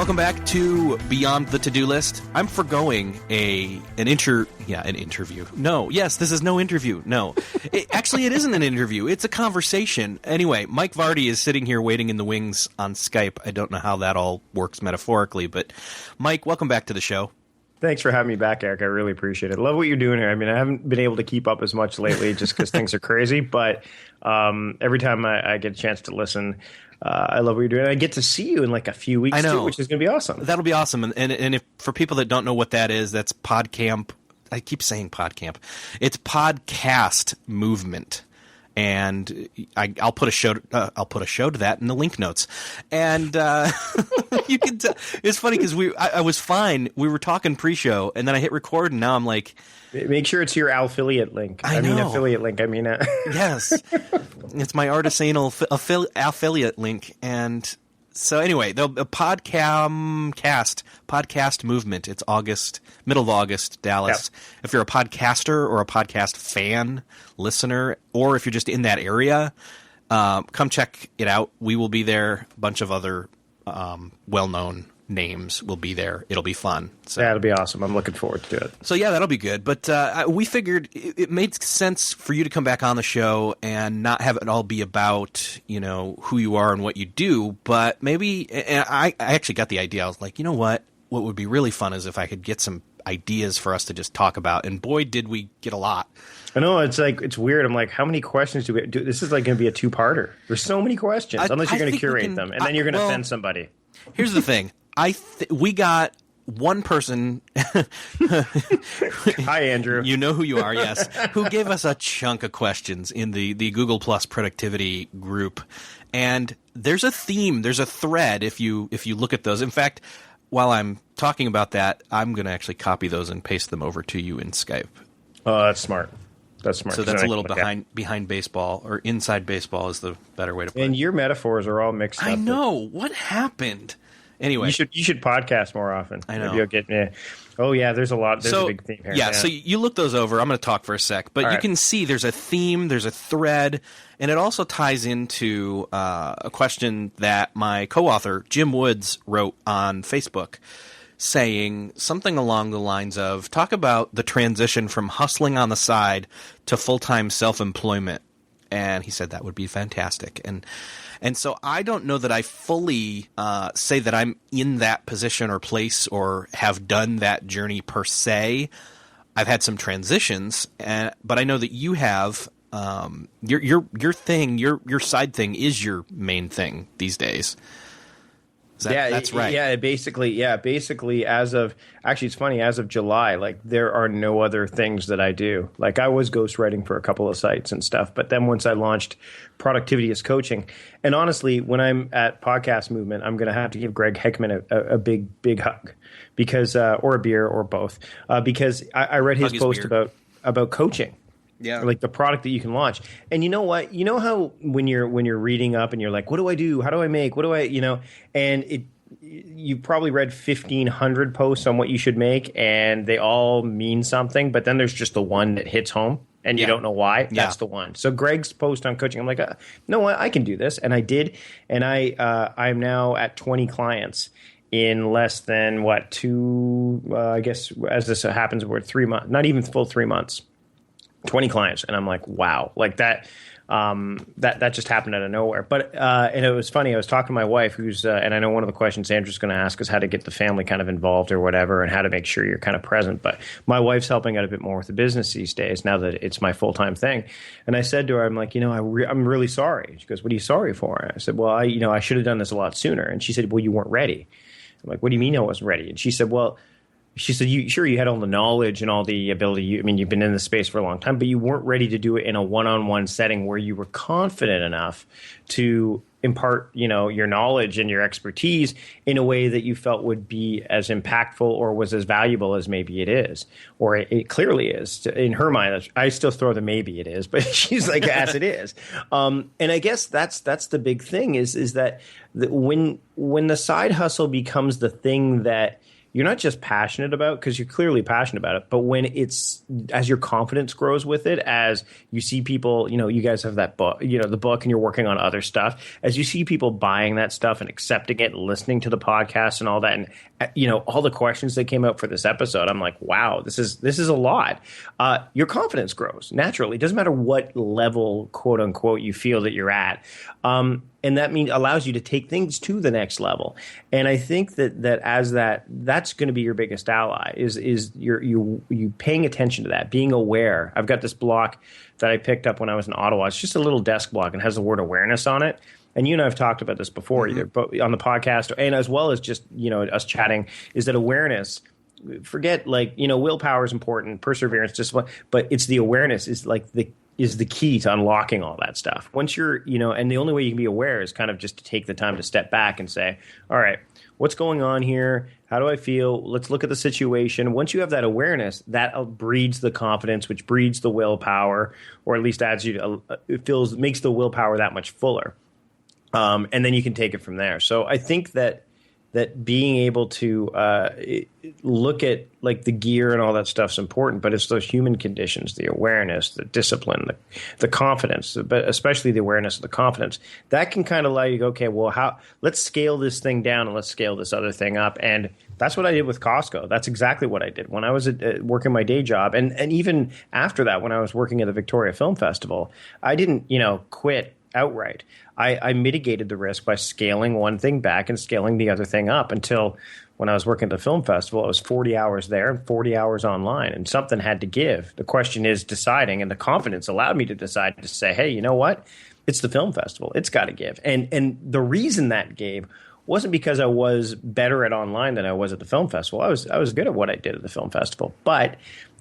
welcome back to Beyond the To-Do List. I'm forgoing an interview. No, yes, this is no interview. No. Actually, it isn't an interview. It's a conversation. Anyway, Mike Vardy is sitting here waiting in the wings on Skype. I don't know how that all works metaphorically, but Mike, welcome back to the show. Thanks for having me back, Eric. I really appreciate it. Love what you're doing here. I mean, I haven't been able to keep up as much lately just because things are crazy, but every time I get a chance to listen, I love what you're doing. I get to see you in like a few weeks too, which is going to be awesome. That'll be awesome. And if, for people that don't know what that is, that's PodCamp. I keep saying PodCamp. It's Podcast Movement. And I'll put a show. I'll put a show to that in the link notes. And you can tell it's funny because I was fine. We were talking pre-show, and then I hit record, and now I'm like, make sure it's your affiliate link. I mean affiliate link. I mean, yes, it's my artisanal affiliate link. And so anyway, the podcast movement. It's middle of August, Dallas. Yep. If you're a podcaster or a podcast fan, listener, or if you're just in that area, come check it out. We will be there. A bunch of other well-known names will be there. It'll be fun. So that'll be awesome. I'm looking forward to it. So yeah, that'll be good. But we figured it made sense for you to come back on the show and not have it all be about, who you are and what you do. But maybe, and I actually got the idea. I was like, you know what? What would be really fun is if I could get some ideas for us to just talk about. And boy, did we get a lot. I know, it's weird. I'm like, how many questions do we do? This is like going to be a two-parter. There's so many questions, unless you're going to curate them, and then you're going to offend somebody. Here's the thing. We got one person. Hi, Andrew. You know who you are, yes. Who gave us a chunk of questions in the Google Plus productivity group. And there's a theme, there's a thread if you look at those. In fact, while I'm talking about that, I'm going to actually copy those and paste them over to you in Skype. Oh, that's smart. That's smart. So that's a little behind baseball, or inside baseball is the better way to put it. And your metaphors are all mixed up. I know. What happened? Anyway, you should podcast more often. I know. Maybe you'll get. Oh yeah, there's a lot. There's a big theme here. Yeah, so you look those over. I'm going to talk for a sec, but you can see there's a theme, there's a thread, and it also ties into a question that my co-author Jim Woods wrote on Facebook, saying something along the lines of, talk about the transition from hustling on the side to full-time self-employment. And he said that would be fantastic. And so I don't know that I fully say that I'm in that position or place or have done that journey per se. I've had some transitions, but I know that you have. Your thing, your side thing is your main thing these days. That's right. Yeah, basically as of July, like there are no other things that I do. Like I was ghostwriting for a couple of sites and stuff, but then once I launched Productivity as Coaching, and honestly, when I'm at Podcast Movement, I'm going to have to give Greg Hickman a big hug because or a beer or both because I read his post about coaching. Yeah, like the product that you can launch. And you know what? You know how when you're reading up and you're like, what do I do? How do I make? What do I, and you probably read 1,500 posts on what you should make, and they all mean something, but then there's just the one that hits home and you don't know why. That's the one. So Greg's post on coaching, I'm like, no, I can do this. And I did. And I'm now at 20 clients in less than I guess as this happens, we're 3 months, not even full 3 months. 20 clients, and I'm like, wow, like that just happened out of nowhere. But and it was funny. I was talking to my wife, who's and I know one of the questions Andrew's going to ask is how to get the family kind of involved or whatever, and how to make sure you're kind of present. But my wife's helping out a bit more with the business these days now that it's my full time thing. And I said to her, I'm like, I'm really sorry. She goes, what are you sorry for? I said, well, I should have done this a lot sooner. And she said, well, you weren't ready. I'm like, what do you mean I wasn't ready? And she said, you had all the knowledge and all the ability. You've been in the space for a long time, but you weren't ready to do it in a one-on-one setting where you were confident enough to impart, your knowledge and your expertise in a way that you felt would be as impactful or was as valuable as maybe it is, or it clearly is. In her mind, I still throw the maybe it is, but she's like, as it is. And I guess that's the big thing is that when the side hustle becomes the thing that you're not just passionate about, because you're clearly passionate about it, but when it's as your confidence grows with it, as you see people, you guys have that book, the book, and you're working on other stuff, as you see people buying that stuff and accepting it and listening to the podcast and all that, and all the questions that came out for this episode, I'm like, wow, this is a lot. Your confidence grows naturally. It doesn't matter what level, quote unquote, you feel that you're at. And that allows you to take things to the next level. And I think that's going to be your biggest ally is you paying attention to that, being aware. I've got this block that I picked up when I was in Ottawa. It's just a little desk block and has the word awareness on it. And you and I have talked about this before, either but on the podcast and as well as just us chatting. Is that awareness? Forget willpower is important, perseverance, discipline, but it's the awareness is the key to unlocking all that stuff. Once you're, and the only way you can be aware is kind of just to take the time to step back and say, all right, what's going on here? How do I feel? Let's look at the situation. Once you have that awareness, that breeds the confidence, which breeds the willpower, or at least adds you to, makes the willpower that much fuller. And then you can take it from there. So I think that being able to look at the gear and all that stuff's important, but it's those human conditions, the awareness, the discipline, the confidence, but especially the awareness and the confidence, that can kind of allow you to go, okay, well, let's scale this thing down and let's scale this other thing up. And that's what I did with Costco. That's exactly what I did when I was working my day job. And even after that, when I was working at the Victoria Film Festival, I didn't, quit outright. I mitigated the risk by scaling one thing back and scaling the other thing up until when I was working at the film festival, it was 40 hours there and 40 hours online, and something had to give. The question is deciding, and the confidence allowed me to decide to say, hey, you know what? It's the film festival. It's got to give. And the reason that gave wasn't because I was better at online than I was at the film festival. I was good at what I did at the film festival, but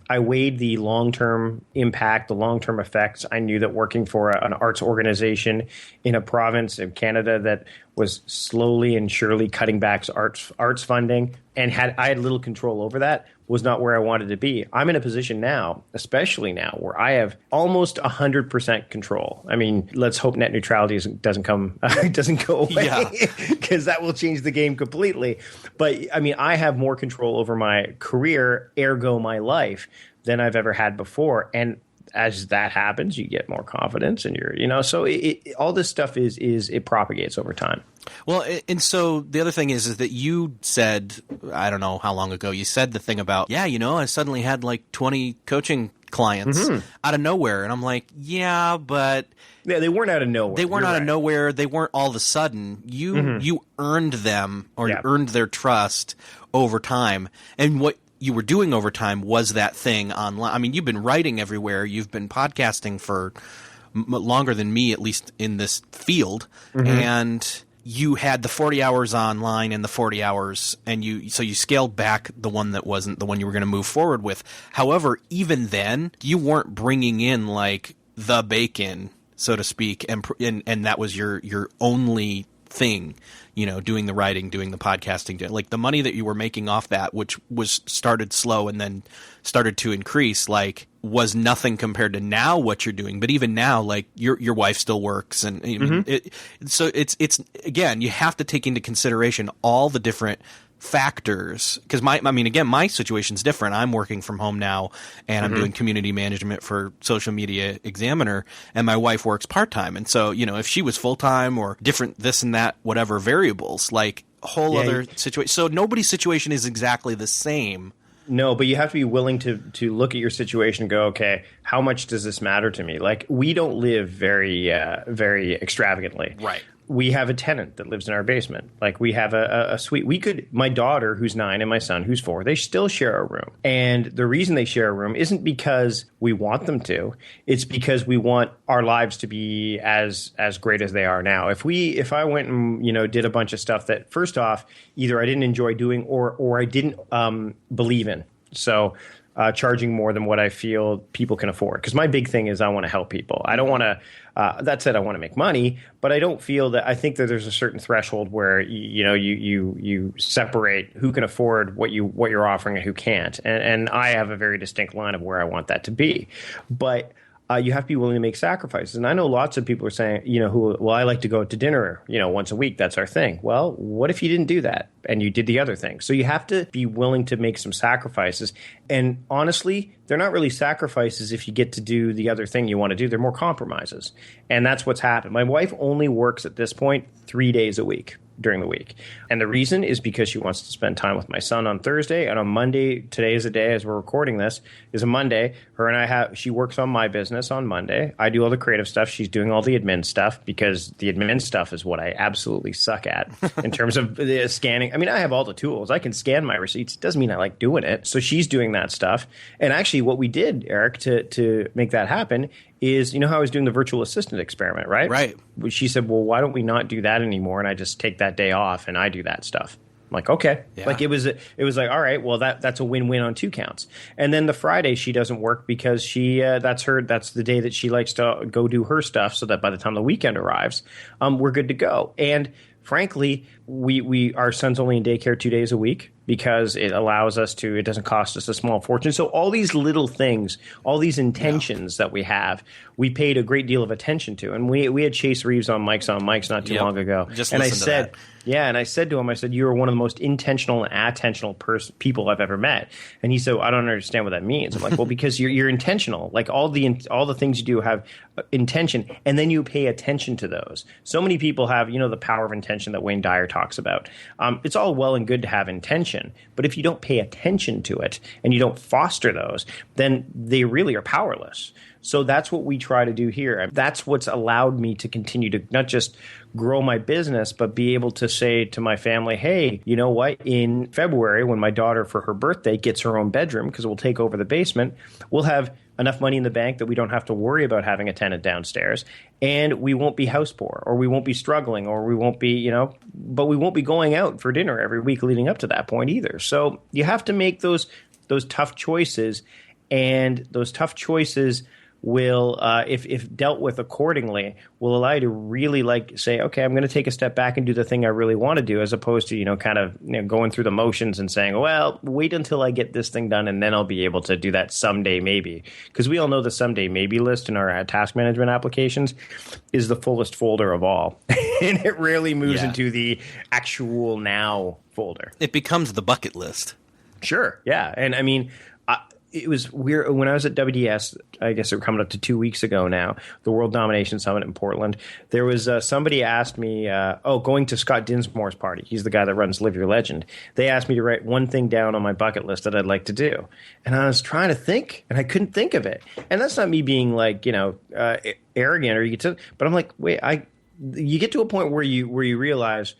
I weighed the long-term impact, the long-term effects. I knew that working for an arts organization in a province of Canada that was slowly and surely cutting back arts funding and I had little control over that was not where I wanted to be. I'm in a position now, especially now, where I have almost 100% control. I mean, let's hope net neutrality doesn't go away, because that will change the game completely. But I mean, I have more control over my career, ergo my life, than I've ever had before. And as that happens, you get more confidence, and so all this stuff it propagates over time. Well, and so the other thing is that you said, I don't know how long ago, you said the thing about, I suddenly had 20 coaching clients out of nowhere. And I'm like, but they weren't out of nowhere. They weren't out of nowhere. They weren't all of a sudden. You earned them, or you earned their trust over time. And what you were doing over time was that thing online. I mean, you've been writing everywhere. You've been podcasting for longer than me, at least in this field. And you had the 40 hours online and the 40 hours, and so you scaled back the one that wasn't the one you were going to move forward with. However, even then, you weren't bringing in the bacon, so to speak, and that was your only thing, doing the writing, doing the podcasting, the money that you were making off that, which was started slow and then started to increase, was nothing compared to now what you're doing. But even now, your wife still works, and so it's again, you have to take into consideration all the different factors, because my situation's different. I'm working from home now, and I'm doing community management for Social Media Examiner, and my wife works part-time. And so, if she was full-time or different this and that, whatever variables, whole other situation. So nobody's situation is exactly the same. No, but you have to be willing to look at your situation and go, okay, how much does this matter to me? We don't live very, very extravagantly. Right. We have a tenant that lives in our basement. We have a suite. My daughter, who's 9, and my son, who's 4, they still share a room. And the reason they share a room isn't because we want them to. It's because we want our lives to be as great as they are now. If I went and, did a bunch of stuff that, first off, either I didn't enjoy doing or I didn't believe in. So charging more than what I feel people can afford. Because my big thing is I want to help people. I don't want to that said, I want to make money, but I don't feel that. I think that there's a certain threshold where you separate who can afford what you're offering and who can't. And I have a very distinct line of where I want that to be. But you have to be willing to make sacrifices. And I know lots of people are saying, I like to go out to dinner, once a week. That's our thing. Well, what if you didn't do that and you did the other thing? So you have to be willing to make some sacrifices. And honestly, they're not really sacrifices if you get to do the other thing you want to do. They're more compromises. And that's what's happened. My wife only works at this point 3 days a week during the week. And the reason is because she wants to spend time with my son on Thursday, and on Monday, today is the day as we're recording this, is a Monday. She works on my business on Monday. I do all the creative stuff. She's doing all the admin stuff, because the admin stuff is what I absolutely suck at in terms of the scanning. I mean, I have all the tools. I can scan my receipts. It doesn't mean I like doing it. So she's doing that stuff. And actually what we did, Eric, to make that happen is, how I was doing the virtual assistant experiment, right? Right. She said, well, why don't we not do that anymore? And I just take that day off and I do that stuff. I'm like, okay. Yeah. Like it was like, all right, well, that's a win-win on 2 counts. And then the Friday she doesn't work because that's the day that she likes to go do her stuff, so that by the time the weekend arrives, we're good to go. And frankly, our son's only in daycare 2 days a week, because it allows us to, it doesn't cost us a small fortune. So all these little things, all these intentions that we have, we paid a great deal of attention to. And we had Chase Reeves on Mike's not too long ago. And I said, and I said to him, you are one of the most intentional and attentional people I've ever met. And he said, I don't understand what that means. I'm like, well, because you're intentional. Like all the things you do have intention, and then you pay attention to those. So many people have, the power of intention that Wayne Dyer talks about. It's all well and good to have intention, but if you don't pay attention to it and you don't foster those, then they really are powerless. So that's what we try to do here. That's what's allowed me to continue to not just grow my business, but be able to say to my family, hey, you know what? In February, when my daughter for her birthday gets her own bedroom, because we'll take over the basement, we'll have enough money in the bank that we don't have to worry about having a tenant downstairs, and we won't be house poor, or we won't be struggling, or we won't be, but we won't be going out for dinner every week leading up to that point either. So you have to make those tough choices, and those tough choices will, if dealt with accordingly, will allow you to really say, okay, I'm going to take a step back and do the thing I really want to do, as opposed to, going through the motions and saying, well, wait until I get this thing done and then I'll be able to do that someday maybe. Because we all know the someday maybe list in our task management applications is the fullest folder of all. And it rarely moves into the actual now folder. It becomes the bucket list. Sure. Yeah. And I mean, it was weird when I was at WDS. I guess we're coming up to 2 weeks ago now, the World Domination Summit in Portland. There was somebody asked me, going to Scott Dinsmore's party. He's the guy that runs Live Your Legend. They asked me to write one thing down on my bucket list that I'd like to do. And I was trying to think, and I couldn't think of it. And that's not me being arrogant, but I'm like, wait, you get to a point where you realize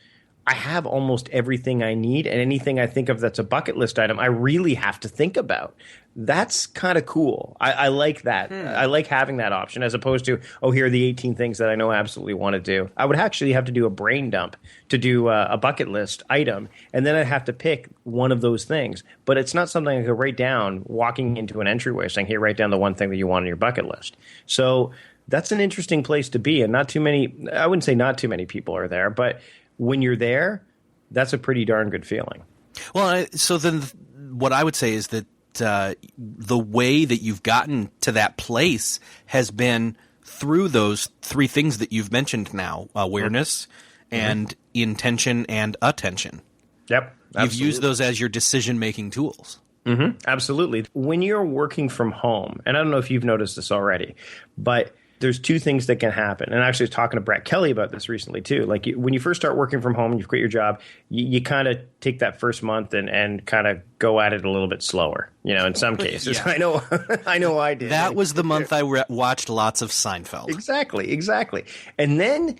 I have almost everything I need, and anything I think of that's a bucket list item, I really have to think about. That's kind of cool. I like that. I like having that option, as opposed to, here are the 18 things that I know I absolutely want to do. I would actually have to do a brain dump to do a bucket list item, and then I'd have to pick one of those things. But it's not something I could write down walking into an entryway saying, here, write down the one thing that you want on your bucket list. So that's an interesting place to be, and not too many – I wouldn't say not too many people are there, but when you're there, that's a pretty darn good feeling. Well, so then what I would say is that the way that you've gotten to that place has been through those 3 things that you've mentioned now: awareness, and intention, and attention. Yep. Absolutely. You've used those as your decision-making tools. Mm-hmm. Absolutely. When you're working from home, and I don't know if you've noticed this already, but there's 2 things that can happen. And actually, I was talking to Brett Kelly about this recently, too. Like, when you first start working from home and you've quit your job, you kind of take that first month and kind of go at it a little bit slower, in some cases. Yeah. I know I did. That was the month I watched lots of Seinfeld. Exactly. And then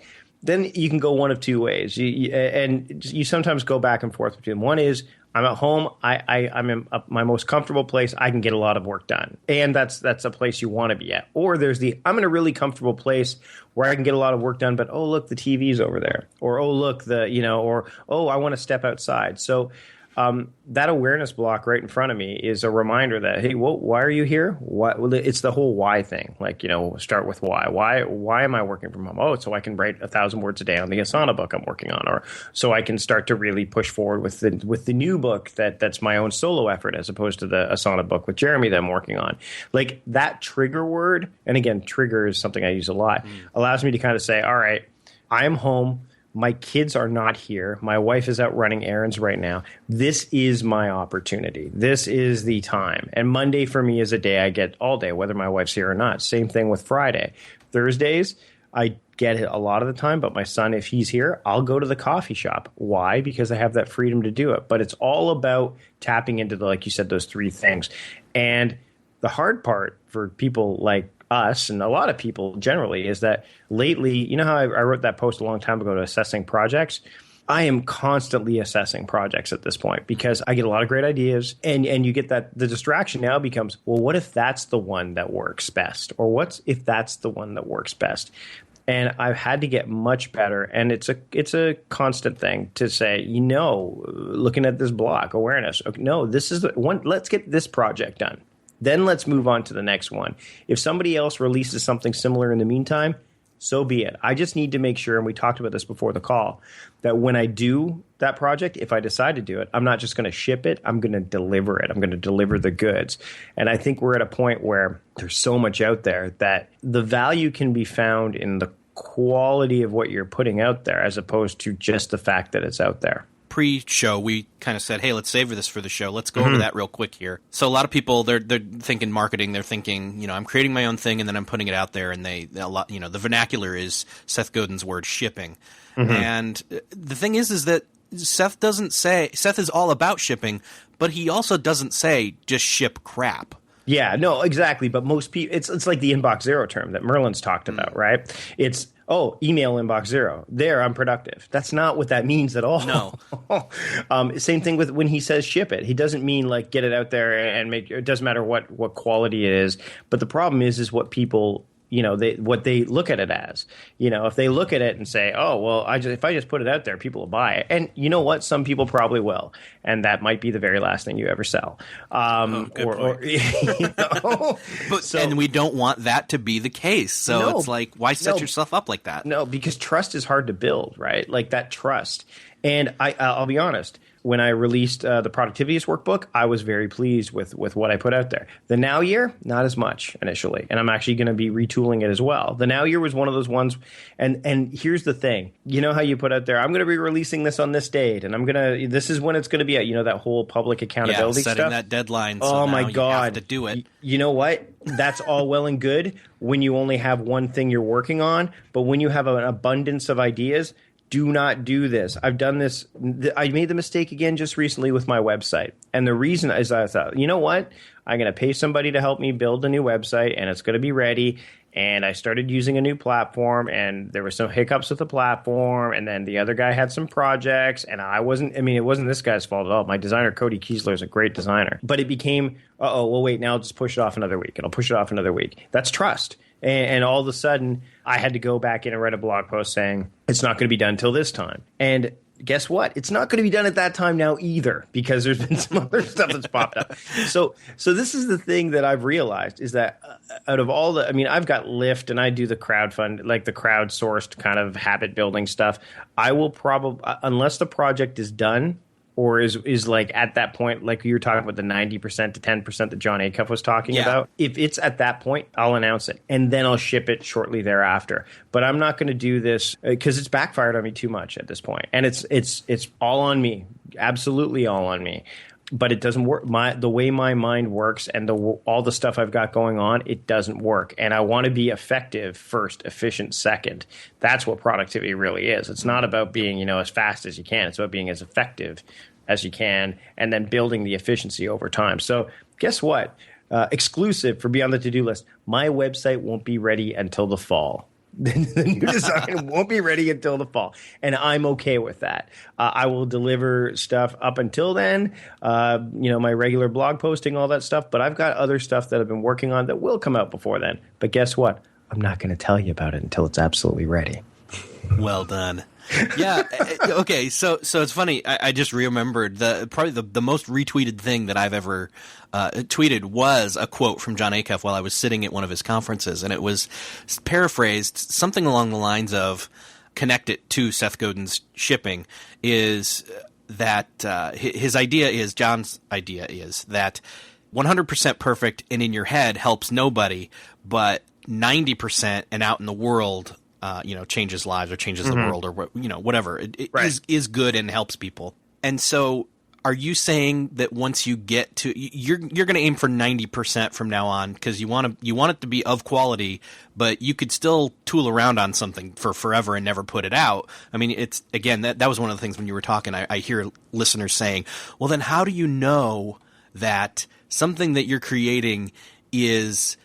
you can go one of 2 ways. You sometimes go back and forth between them. One is, I'm at home. I'm in my most comfortable place. I can get a lot of work done, and that's a place you want to be at. Or there's I'm in a really comfortable place where I can get a lot of work done, but look, the TV's over there, or look, I want to step outside. So that awareness block right in front of me is a reminder that, hey, why are you here? Well, it's the whole why thing. Like, start with why. Why am I working from home? Oh, so I can write 1,000 words a day on the Asana book I'm working on, or so I can start to really push forward with the new book that's my own solo effort, as opposed to the Asana book with Jeremy that I'm working on. Like that trigger word, and again, trigger is something I use a lot, allows me to kind of say, all right, I am home. My kids are not here. My wife is out running errands right now. This is my opportunity. This is the time. And Monday for me is a day I get all day, whether my wife's here or not. Same thing with Friday. Thursdays, I get it a lot of the time, but my son, if he's here, I'll go to the coffee shop. Why? Because I have that freedom to do it. But it's all about tapping into, like you said, those three things. And the hard part for people like us and a lot of people generally is that lately, you know how I wrote that post a long time ago to assessing projects? I am constantly assessing projects at this point because I get a lot of great ideas, and you get that the distraction now becomes, well, what if that's the one that works best? Or what if that's the one that works best? And I've had to get much better, and it's a constant thing to say, looking at this block, awareness, no, this is the one, let's get this project done. Then let's move on to the next one. If somebody else releases something similar in the meantime, so be it. I just need to make sure, and we talked about this before the call, that when I do that project, if I decide to do it, I'm not just going to ship it, I'm going to deliver it. I'm going to deliver the goods. And I think we're at a point where there's so much out there that the value can be found in the quality of what you're putting out there as opposed to just the fact that it's out there. Pre-show, we kind of said, hey, let's savor this for the show. Let's go over that real quick here. So a lot of people, they're thinking marketing. They're thinking, I'm creating my own thing and then I'm putting it out there. And the vernacular is Seth Godin's word, shipping. And the thing is that Seth is all about shipping, but he also doesn't say just ship crap. Yeah, no, exactly. But most people, it's like the inbox zero term that Merlin's talked about, right? It's, email inbox zero. There, I'm productive. That's not what that means at all. No. Same thing with when he says ship it. He doesn't mean like get it out there and make it. Doesn't matter what quality it is. But the problem is what people, what they look at it as. If they look at it and say, oh, well, if I just put it out there, people will buy it. And you know what? Some people probably will. And that might be the very last thing you ever sell. Good point. And we don't want that to be the case. So it's like, why set yourself up like that? No, because trust is hard to build, right? Like that trust. And I'll be honest. When I released the Productivityist workbook, I was very pleased with what I put out there. The Now Year, not as much initially, and I'm actually going to be retooling it as well. The Now Year was one of those ones, and here's the thing. You know how you put out there, I'm going to be releasing this on this date, and this is when it's going to be at, that whole public accountability stuff. Setting that deadline, so my God. You have to do it. You know what? That's all well and good when you only have one thing you're working on, but when you have an abundance of ideas, do not do this. I've done this. I made the mistake again just recently with my website. And the reason is I thought, you know what? I'm going to pay somebody to help me build a new website and it's going to be ready. And I started using a new platform and there were some hiccups with the platform. And then the other guy had some projects and it wasn't this guy's fault at all. My designer, Cody Kiesler, is a great designer. But it became, wait, now I'll just push it off another week. And I'll push it off another week. That's trust. And all of a sudden, I had to go back in and write a blog post saying, it's not going to be done till this time. And guess what? It's not going to be done at that time now either, because there's been some other stuff that's popped up. So this is the thing that I've realized is that out of all I've got Lyft and I do the crowdfund, like the crowdsourced kind of habit building stuff. I will probably, unless the project is done, or is like at that point, like you were talking about the 90% to 10% that John Acuff was talking about. If it's at that point, I'll announce it and then I'll ship it shortly thereafter. But I'm not going to do this because it's backfired on me too much at this point. And it's all on me, absolutely all on me. But it doesn't work. The way my mind works and all the stuff I've got going on, it doesn't work. And I want to be effective first, efficient second. That's what productivity really is. It's not about being, as fast as you can. It's about being as effective as you can and then building the efficiency over time. So guess what? Exclusive for Beyond the To-Do List. My website won't be ready until the fall. The new design won't be ready until the fall. And I'm okay with that. I will deliver stuff up until then, my regular blog posting, all that stuff. But I've got other stuff that I've been working on that will come out before then. But guess what? I'm not going to tell you about it until it's absolutely ready. Well done. Yeah. Okay. So it's funny. I just remembered probably the most retweeted thing that I've ever tweeted was a quote from John Acuff while I was sitting at one of his conferences, and it was paraphrased something along the lines of, connect it to Seth Godin's shipping, is that John's idea is that 100% perfect and in your head helps nobody, but 90% and out in the world changes lives or changes the world or whatever. It right. is good and helps people. And so are you saying that once you get to you're going to aim for 90% from now on because you want it to be of quality, but you could still tool around on something for forever and never put it out? I mean, it's again that was one of the things when you were talking, I hear listeners saying, well, then how do you know that something that you're creating is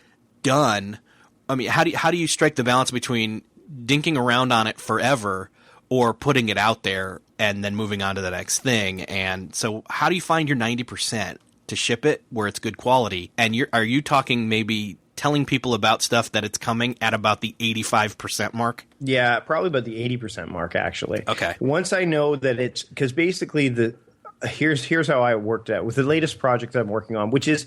done? I mean, how do you strike the balance between dinking around on it forever or putting it out there and then moving on to the next thing? And so how do you find your 90% to ship it where it's good quality? And are you talking maybe telling people about stuff that it's coming at about the 85% mark? Yeah, probably about the 80% mark, actually. Okay. Once I know that it's – because basically here's how I worked out with the latest project that I'm working on, which is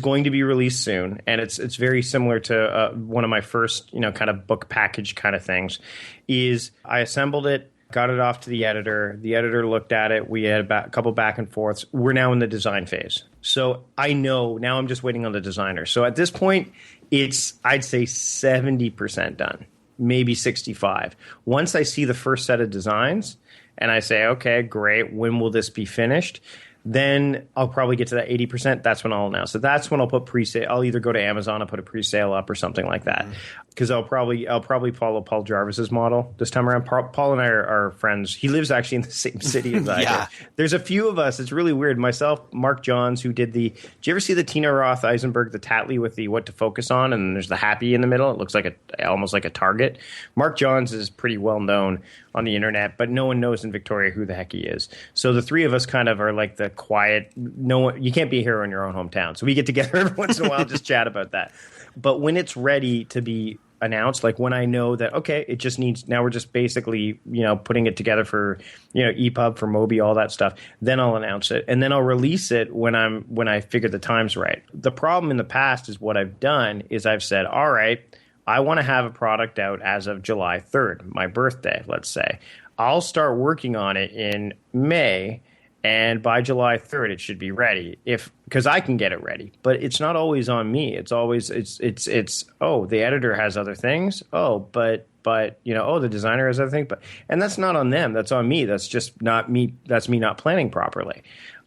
going to be released soon, and it's very similar to one of my first kind of book package kind of things. Is I assembled it, got it off to the editor. The editor looked at it. We had a couple back and forths. We're now in the design phase, so I know now. I'm just waiting on the designer. So at this point, it's I'd say 70% done, maybe 65. Once I see the first set of designs, and I say, okay, great, when will this be finished? Then I'll probably get to that 80%. That's when I'll announce it. That's when I'll put pre-sale. I'll either go to Amazon and put a pre-sale up or something like that. Because I'll probably follow Paul Jarvis's model this time around. Paul and I are friends. He lives actually in the same city as I do. There's a few of us. It's really weird. Myself, Mark Johns, who did did you ever see the Tina Roth Eisenberg, the Tattly with the what to focus on? And there's the happy in the middle. It looks like almost like a target. Mark Johns is pretty well known on the internet, but no one knows in Victoria who the heck he is. So the three of us kind of are like the quiet, you can't be a hero in your own hometown. So we get together every once in a while and just chat about that. But when it's ready to be announced, like when I know that, okay, it just needs, now we're just basically, putting it together for, EPUB, for Moby, all that stuff, then I'll announce it. And then I'll release it when I figure the time's right. The problem in the past is what I've done is I've said, all right, I want to have a product out as of July 3rd, my birthday, let's say. I'll start working on it in May, and by July 3rd, it should be ready. Because I can get it ready, but it's not always on me. It's always the editor has other things. The designer has other things. And that's not on them. That's on me. That's just not me. That's me not planning properly.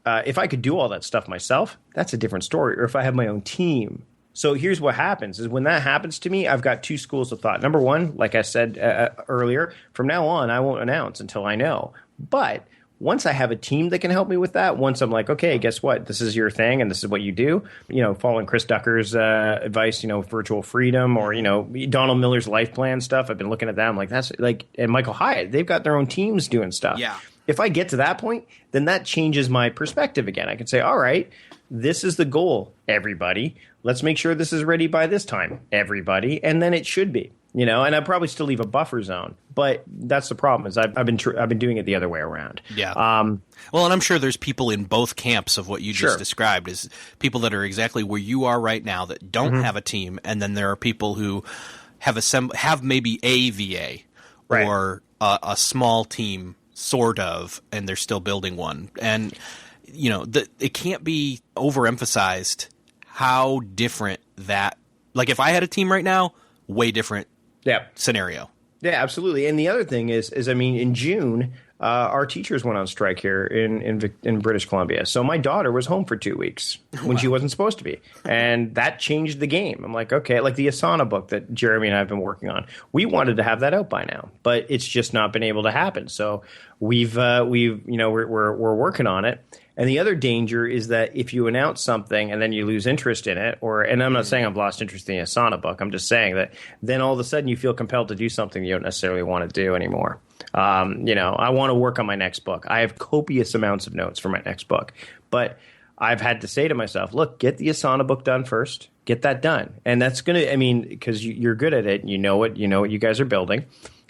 If I could do all that stuff myself, that's a different story. Or if I have my own team. So here's what happens is when that happens to me, I've got two schools of thought. Number one, like I said earlier, from now on, I won't announce until I know. But once I have a team that can help me with that, once I'm like, okay, guess what? This is your thing and this is what you do. Following Chris Ducker's advice, virtual freedom or, Donald Miller's life plan stuff. I've been looking at that. I'm like, that's like, and Michael Hyatt, they've got their own teams doing stuff. Yeah. If I get to that point, then that changes my perspective again. I can say, all right, this is the goal, everybody. Let's make sure this is ready by this time, everybody. And then it should be, and I'd probably still leave a buffer zone. But that's the problem is I've been doing it the other way around. Yeah. Well, and I'm sure there's people in both camps of what you just described is people that are exactly where you are right now that don't have a team. And then there are people who have maybe a VA or a small team sort of, and they're still building one. And, it can't be overemphasized how different that, like if I had a team right now, way different scenario. Yeah, absolutely. And the other thing is in June, our teachers went on strike here in British Columbia. So my daughter was home for 2 weeks when she wasn't supposed to be. And that changed the game. I'm like, okay, like the Asana book that Jeremy and I have been working on. We wanted to have that out by now, but it's just not been able to happen. So we're working on it. And the other danger is that if you announce something and then you lose interest in it, and I'm not saying I've lost interest in the Asana book, I'm just saying that then all of a sudden you feel compelled to do something you don't necessarily want to do anymore. I want to work on my next book. I have copious amounts of notes for my next book, but I've had to say to myself, look, get the Asana book done first, get that done. And that's going to, because you're good at it, you know what you guys are building.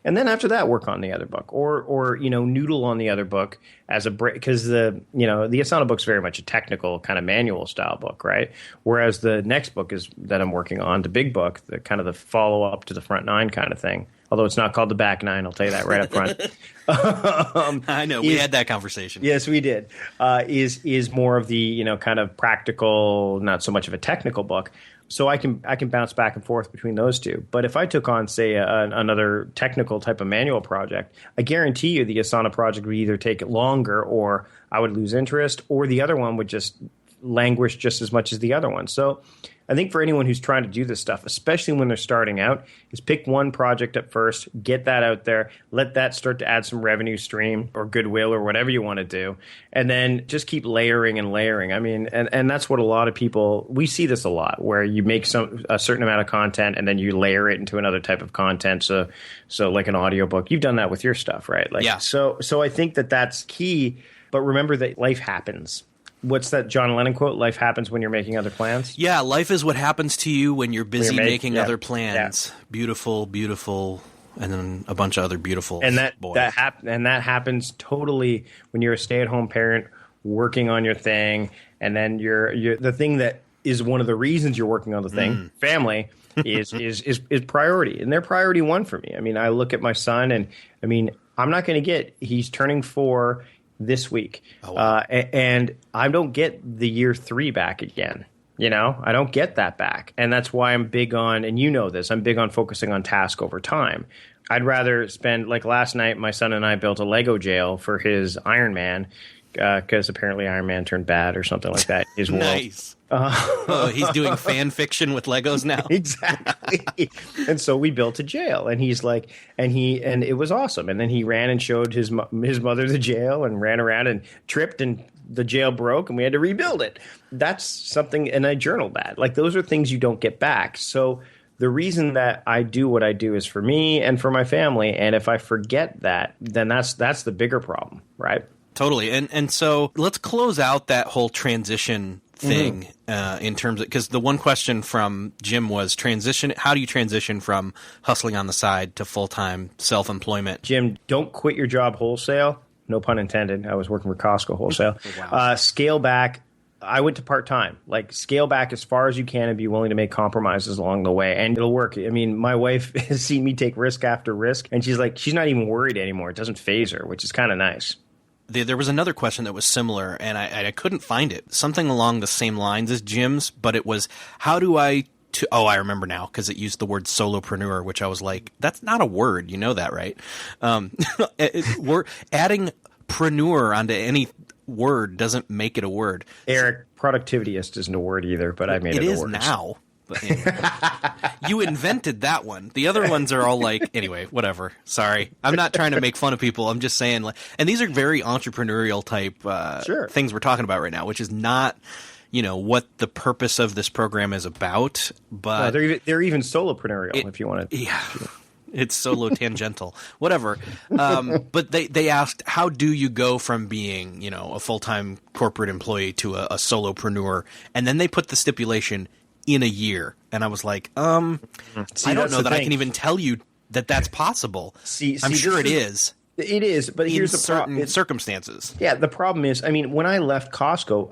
And then after that, work on the other book, or noodle on the other book as a break, because the Asana book's very much a technical kind of manual style book, right? Whereas the next book that I'm working on, the big book, the kind of the follow up to the front nine kind of thing. Although it's not called the back nine, I'll tell you that right up front. I know we had that conversation. Yes, we did. Is more of the kind of practical, not so much of a technical book. So I can bounce back and forth between those two. But if I took on, say, another technical type of manual project, I guarantee you the Asana project would either take longer, or I would lose interest, or the other one would just languish just as much as the other one. So I think for anyone who's trying to do this stuff, especially when they're starting out, is pick one project up first, get that out there, let that start to add some revenue stream or goodwill or whatever you want to do, and then just keep layering and layering. I mean, and that's what a lot of people, we see this a lot, where you make a certain amount of content and then you layer it into another type of content. So like an audiobook, you've done that with your stuff, right? Yeah. So I think that's key, but remember that life happens. What's that John Lennon quote? Life happens when you're making other plans. Yeah, life is what happens to you when you're busy making other plans. Yeah. Beautiful, beautiful, and then a bunch of other beautiful. And that happens totally when you're a stay-at-home parent working on your thing, and then you're the thing that is one of the reasons you're working on the thing. Family is priority, and they're priority one for me. I mean, I look at my son, and I mean, I'm not going to he's turning 4 this week. Oh, wow. And I don't get the year 3 back again. I don't get that back. And that's why I'm big on, and I'm big on focusing on task over time. I'd rather spend, like last night, my son and I built a Lego jail for his Iron Man, because apparently Iron Man turned bad or something like that. His world. Nice. He's doing fan fiction with Legos now. Exactly. And so we built a jail, and he's like, and it was awesome. And then he ran and showed his mother the jail, and ran around and tripped, and the jail broke, and we had to rebuild it. That's something, and I journaled that. Like, those are things you don't get back. So the reason that I do what I do is for me and for my family. And if I forget that, then that's the bigger problem, right? Totally. And so let's close out that whole transition thing in terms of, because the one question from Jim was how do you transition from hustling on the side to full-time self-employment? Jim, don't quit your job wholesale. No pun intended. I was working for Costco wholesale. Wow. Scale back. I went to part-time. Like, scale back as far as you can and be willing to make compromises along the way, and it'll work. I mean, my wife has seen me take risk after risk, and she's not even worried anymore. It doesn't faze her, which is kind of nice. There was another question that was similar, and I couldn't find it. Something along the same lines as Jim's, but it was, how do I I remember now, because it used the word solopreneur, which I was like, that's not a word. You know that, right? We're adding preneur onto any word doesn't make it a word. Erik, productivityist isn't a word either, but I made it a word. It is now. But anyway, you invented that one. The other ones are all like, anyway, whatever. Sorry. I'm not trying to make fun of people. I'm just saying, like, and these are very entrepreneurial type things we're talking about right now, which is not, what the purpose of this program is about. But they're even soloprenurial, if you want to. Yeah. It's solo tangential, whatever. But they asked, how do you go from being, a full-time corporate employee to a solopreneur? And then they put the stipulation in a year. And I was like, I don't know that I can even tell you that that's possible. I'm sure it is. It is, but here's the problem. In certain circumstances. Yeah, the problem is, I mean, when I left Costco,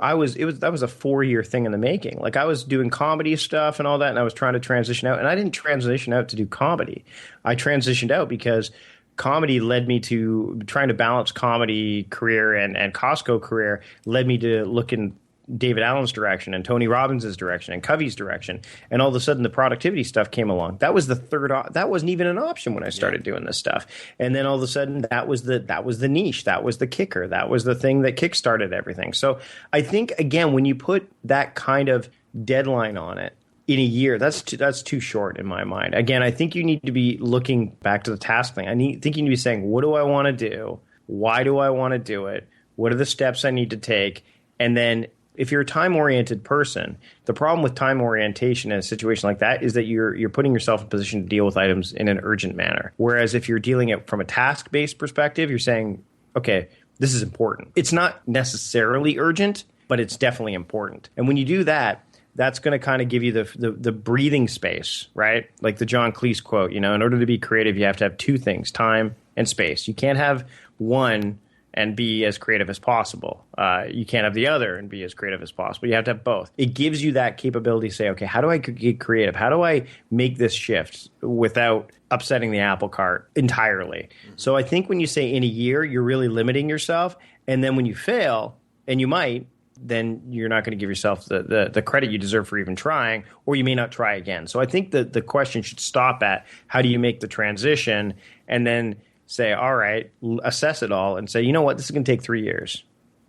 that was a 4-year thing in the making. Like, I was doing comedy stuff and all that, and I was trying to transition out. And I didn't transition out to do comedy. I transitioned out because comedy led me to trying to balance comedy career and Costco career, led me to look in David Allen's direction and Tony Robbins' direction and Covey's direction, and all of a sudden the productivity stuff came along. That was the third. That wasn't even an option when I started doing this stuff. And then all of a sudden that was the niche. That was the kicker. That was the thing that kickstarted everything. So I think, again, when you put that kind of deadline on it in a year, that's too short in my mind. Again, I think you need to be looking back to the task thing. Think you need to be saying, what do I want to do? Why do I want to do it? What are the steps I need to take? And then, if you're a time-oriented person, the problem with time orientation in a situation like that is that you're putting yourself in a position to deal with items in an urgent manner. Whereas if you're dealing it from a task-based perspective, you're saying, okay, this is important. It's not necessarily urgent, but it's definitely important. And when you do that, that's going to kind of give you the breathing space, right? Like the John Cleese quote, in order to be creative, you have to have two things, time and space. You can't have one and be as creative as possible. You can't have the other and be as creative as possible. You have to have both. It gives you that capability to say, okay, how do I get creative? How do I make this shift without upsetting the apple cart entirely? So I think when you say in a year, you're really limiting yourself. And then when you fail, and you might, then you're not going to give yourself the credit you deserve for even trying, or you may not try again. So I think that the question should stop at how do you make the transition, and then say, all right, assess it all and say, you know what, this is going to take 3 years.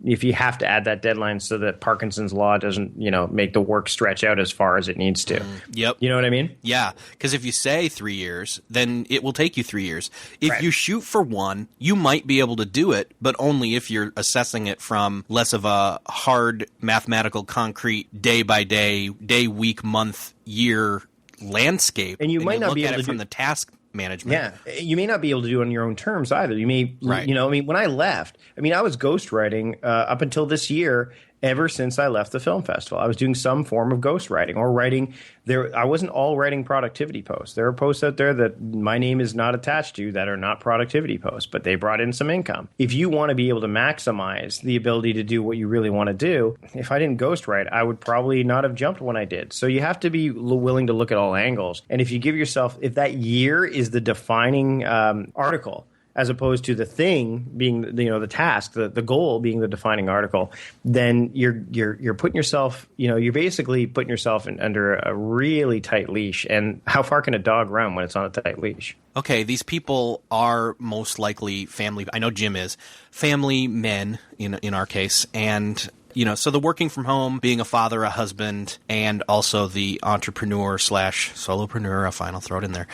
If you have to add that deadline so that Parkinson's law doesn't, make the work stretch out as far as it needs to. Yep. You know what I mean? Yeah. Because if you say 3 years, then it will take you 3 years. If you shoot for one, you might be able to do it, but only if you're assessing it from less of a hard mathematical, concrete, day by day, week, month, year landscape. And you might not be able to look at it from the task management. Yeah. You may not be able to do it on your own terms either. You may, when I left, I was ghostwriting up until this year, ever since I left the film festival. I was doing some form of ghostwriting or writing there. I wasn't all writing productivity posts. There are posts out there that my name is not attached to that are not productivity posts, but they brought in some income. If you want to be able to maximize the ability to do what you really want to do, if I didn't ghostwrite, I would probably not have jumped when I did. So you have to be willing to look at all angles. And if you give yourself, if that year is the defining article, as opposed to the thing being, the task, the goal being the defining article, then you're putting yourself, you're basically putting yourself under a really tight leash. And how far can a dog run when it's on a tight leash? Okay, these people are most likely family. I know Jim is family men in our case, and so the working from home, being a father, a husband, and also the entrepreneur / solopreneur. Fine, I'll throw it in there.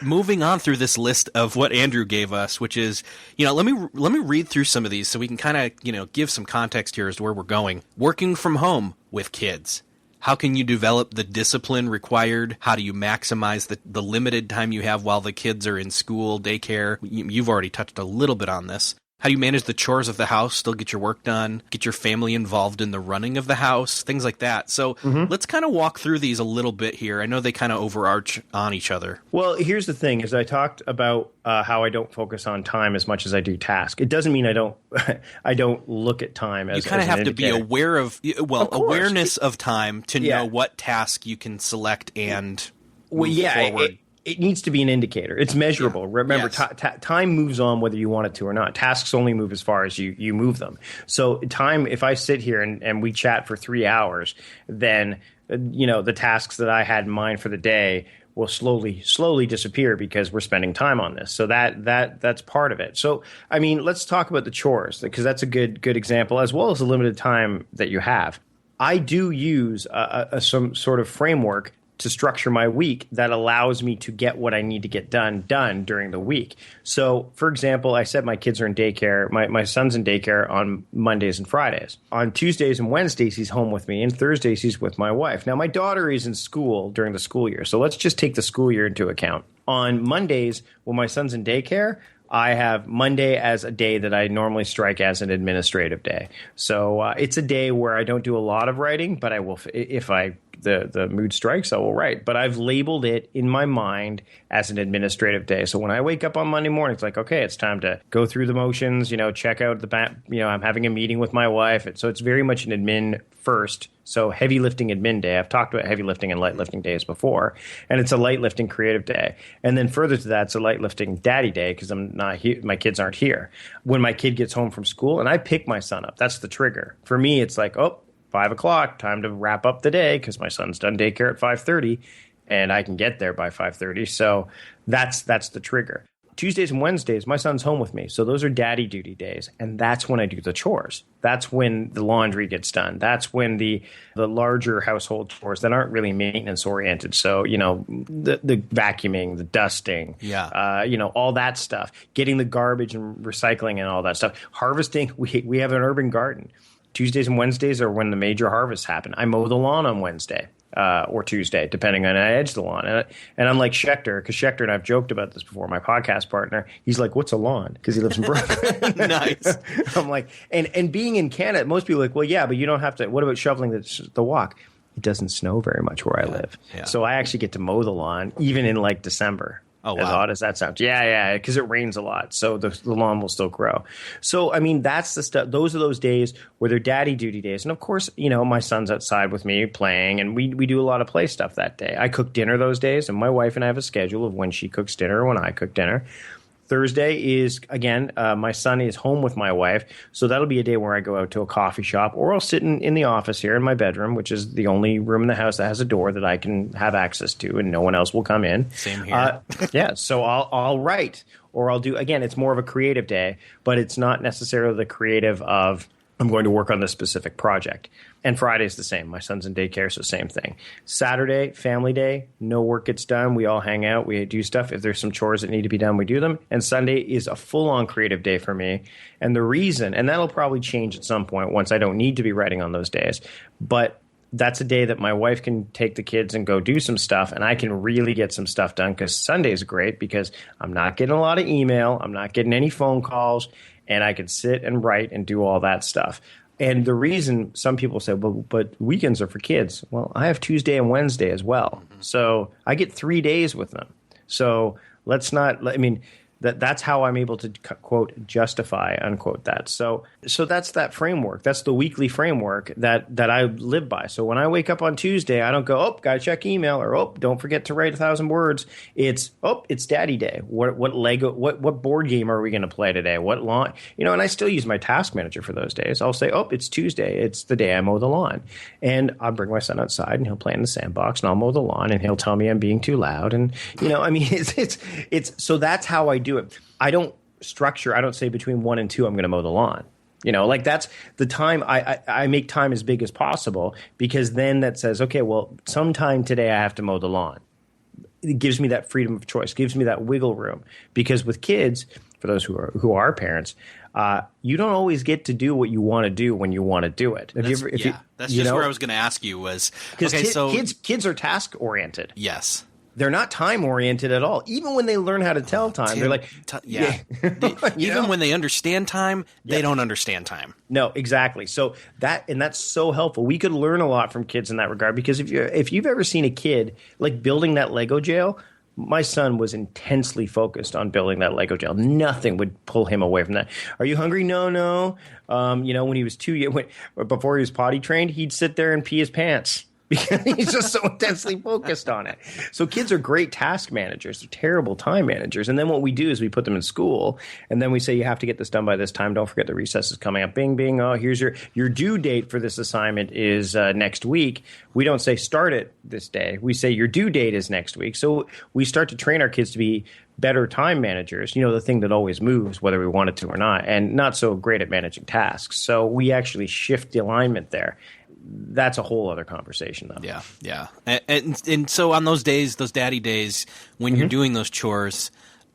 Moving on through this list of what Andrew gave us, which is, let me read through some of these so we can kind of, give some context here as to where we're going. Working from home with kids. How can you develop the discipline required? How do you maximize the limited time you have while the kids are in school, daycare? You've already touched a little bit on this. How do you manage the chores of the house, still get your work done, get your family involved in the running of the house, things like that. So let's kind of walk through these a little bit here. I know they kind of overarch on each other. Well, here's the thing, is I talked about how I don't focus on time as much as I do task. It doesn't mean I don't look at time as you kind of have to be aware of awareness of time to know what task you can select and move forward. It needs to be an indicator. It's measurable. Yeah. Remember, time moves on whether you want it to or not. Tasks only move as far as you move them. So time, if I sit here and we chat for 3 hours, then the tasks that I had in mind for the day will slowly disappear because we're spending time on this. So that's part of it. So let's talk about the chores, because that's a good example, as well as the limited time that you have. I do use some sort of framework to structure my week that allows me to get what I need to get done during the week. So, for example, I said my kids are in daycare. My son's in daycare on Mondays and Fridays. On Tuesdays and Wednesdays, he's home with me, and Thursdays, he's with my wife. Now, my daughter is in school during the school year, so let's just take the school year into account. On Mondays, when my son's in daycare, I have Monday as a day that I normally strike as an administrative day. So it's a day where I don't do a lot of writing, but I will, if the mood strikes, I will write. But I've labeled it in my mind as an administrative day. So when I wake up on Monday morning, it's like, okay, it's time to go through the motions, check out I'm having a meeting with my wife. So it's very much an admin first. So heavy lifting admin day. I've talked about heavy lifting and light lifting days before, and it's a light lifting creative day. And then further to that, it's a light lifting daddy day because I'm not here. My kids aren't here. When my kid gets home from school and I pick my son up, that's the trigger. For me, it's like, 5 o'clock, time to wrap up the day because my son's done daycare at 5:30 and I can get there by 5:30. So that's the trigger. Tuesdays and Wednesdays, my son's home with me. So those are daddy duty days. And that's when I do the chores. That's when the laundry gets done. That's when the larger household chores that aren't really maintenance oriented. So, the vacuuming, the dusting, all that stuff, getting the garbage and recycling and all that stuff. Harvesting, we have an urban garden. Tuesdays and Wednesdays are when the major harvests happen. I mow the lawn on Wednesday. or Tuesday, depending on I edge the lawn. And I'm like Schechter, because Schechter and I've joked about this before, my podcast partner. He's like, what's a lawn? Because he lives in Brooklyn. Nice. I'm like, and being in Canada, most people are like, well, yeah, but you don't have to. What about shoveling the walk? It doesn't snow very much where I live. Yeah. So I actually get to mow the lawn, even in like December. Oh, wow. As odd as that sounds. Yeah, because it rains a lot. So the lawn will still grow. So, I mean, that's the stuff. Those are those days where they're daddy duty days. And of course, my son's outside with me playing, and we do a lot of play stuff that day. I cook dinner those days, and my wife and I have a schedule of when she cooks dinner or when I cook dinner. Thursday is, again, my son is home with my wife, so that'll be a day where I go out to a coffee shop, or I'll sit in the office here in my bedroom, which is the only room in the house that has a door that I can have access to, and no one else will come in. Same here. So I'll write, or I'll do, again, it's more of a creative day, but it's not necessarily the creative of I'm going to work on this specific project. And Friday's the same. My son's in daycare, so same thing. Saturday, family day, no work gets done. We all hang out. We do stuff. If there's some chores that need to be done, we do them. And Sunday is a full-on creative day for me. And the reason, and that'll probably change at some point once I don't need to be writing on those days, but that's a day that my wife can take the kids and go do some stuff, and I can really get some stuff done, because Sunday is great because I'm not getting a lot of email. I'm not getting any phone calls. And I could sit and write and do all that stuff. And the reason some people say, well, but weekends are for kids. Well, I have Tuesday and Wednesday as well. So I get 3 days with them. So that's how I'm able to, quote, justify, unquote, that. So that's that framework. That's the weekly framework that I live by. So when I wake up on Tuesday, I don't go, oh, got to check email, or, don't forget to write 1,000 words. It's daddy day. What board game are we going to play today? What lawn? And I still use my task manager for those days. I'll say, it's Tuesday. It's the day I mow the lawn. And I'll bring my son outside, and he'll play in the sandbox, and I'll mow the lawn, and he'll tell me I'm being too loud. And, it's so that's how I do it. I don't say between 1 and 2 I'm going to mow the lawn. That's the time I make time as big as possible, because then that says, okay, well, sometime today I have to mow the lawn. It gives me that freedom of choice, gives me that wiggle room, because with kids, for those who are parents, you don't always get to do what you want to do when you want to do it. That's just where I was going to ask you was, because kids are task oriented. Yes. They're not time oriented at all. Even when they learn how to tell time, they're like, even when they understand time, they don't understand time. No, exactly. So that's so helpful. We could learn a lot from kids in that regard, because if you've ever seen a kid like building that Lego jail, my son was intensely focused on building that Lego jail. Nothing would pull him away from that. Are you hungry? No. When he was before he was potty trained, he'd sit there and pee his pants. Because he's just so intensely focused on it. So kids are great task managers. They're terrible time managers. And then what we do is we put them in school, and then we say, you have to get this done by this time. Don't forget the recess is coming up. Bing, bing. Oh, here's your due date for this assignment is next week. We don't say start it this day. We say your due date is next week. So we start to train our kids to be better time managers, the thing that always moves, whether we want it to or not, and not so great at managing tasks. So we actually shift the alignment there. That's a whole other conversation, though. Yeah. And so on those days, those daddy days, when you're doing those chores,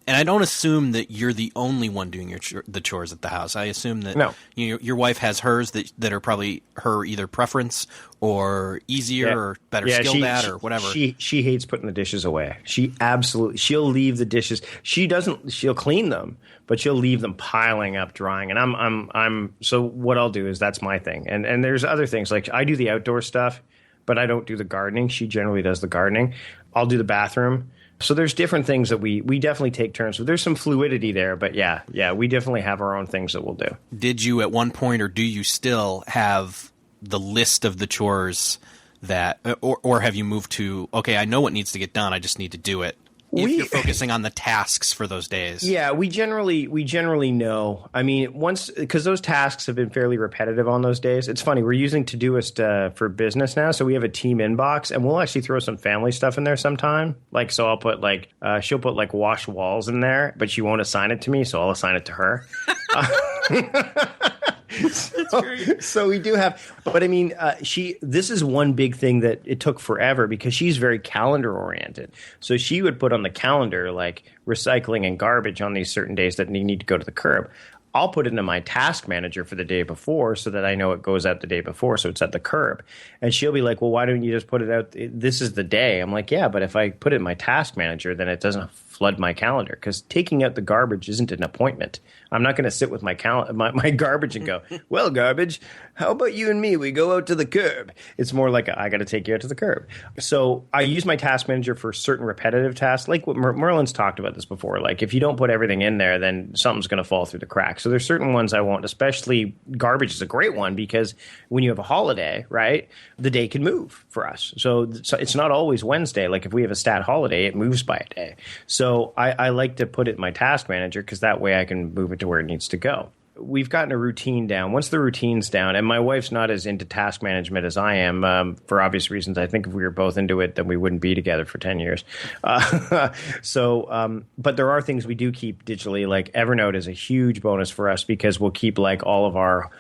and I don't assume that you're the only one doing the chores at the house. I assume that your wife has hers that are probably her either preference or easier or better skilled at or whatever. She hates putting the dishes away. She'll leave the dishes. She'll clean them, but she'll leave them piling up, drying. And so what I'll do is that's my thing. And there's other things, like I do the outdoor stuff, but I don't do the gardening. She generally does the gardening. I'll do the bathroom. So there's different things that we definitely take turns. So there's some fluidity there, but yeah, we definitely have our own things that we'll do. Did you at one point, or do you still have the list of the chores that, or have you moved to, okay, I know what needs to get done, I just need to do it? If you're focusing on the tasks for those days. Yeah, we generally know. I mean, because those tasks have been fairly repetitive on those days. It's funny, we're using ToDoist for business now, so we have a team inbox, and we'll actually throw some family stuff in there sometime. Like, so I'll put she'll put wash walls in there, but she won't assign it to me, so I'll assign it to her. So we do have, but I mean, this is one big thing that it took forever, because she's very calendar oriented. So she would put on the calendar like recycling and garbage on these certain days that need to go to the curb. I'll put it into my task manager for the day before so that I know it goes out the day before, so it's at the curb. And she'll be like, well, why don't you just put it out? This is the day. I'm like, yeah, but if I put it in my task manager, then it doesn't flood my calendar, because taking out the garbage isn't an appointment. I'm not going to sit with my garbage and go, well, garbage, how about you and me? We go out to the curb. It's more like I got to take you out to the curb. So I use my task manager for certain repetitive tasks, like what Merlin's talked about this before. Like if you don't put everything in there, then something's going to fall through the cracks. So there's certain ones I won't, especially garbage is a great one, because when you have a holiday, right, the day can move for us. So it's not always Wednesday. Like if we have a stat holiday, it moves by a day. So I like to put it in my task manager, because that way I can move it to where it needs to go. We've gotten a routine down. Once the routine's down, and my wife's not as into task management as I am, for obvious reasons. I think if we were both into it, then we wouldn't be together for 10 years. But there are things we do keep digitally. Like Evernote is a huge bonus for us, because we'll keep like all of our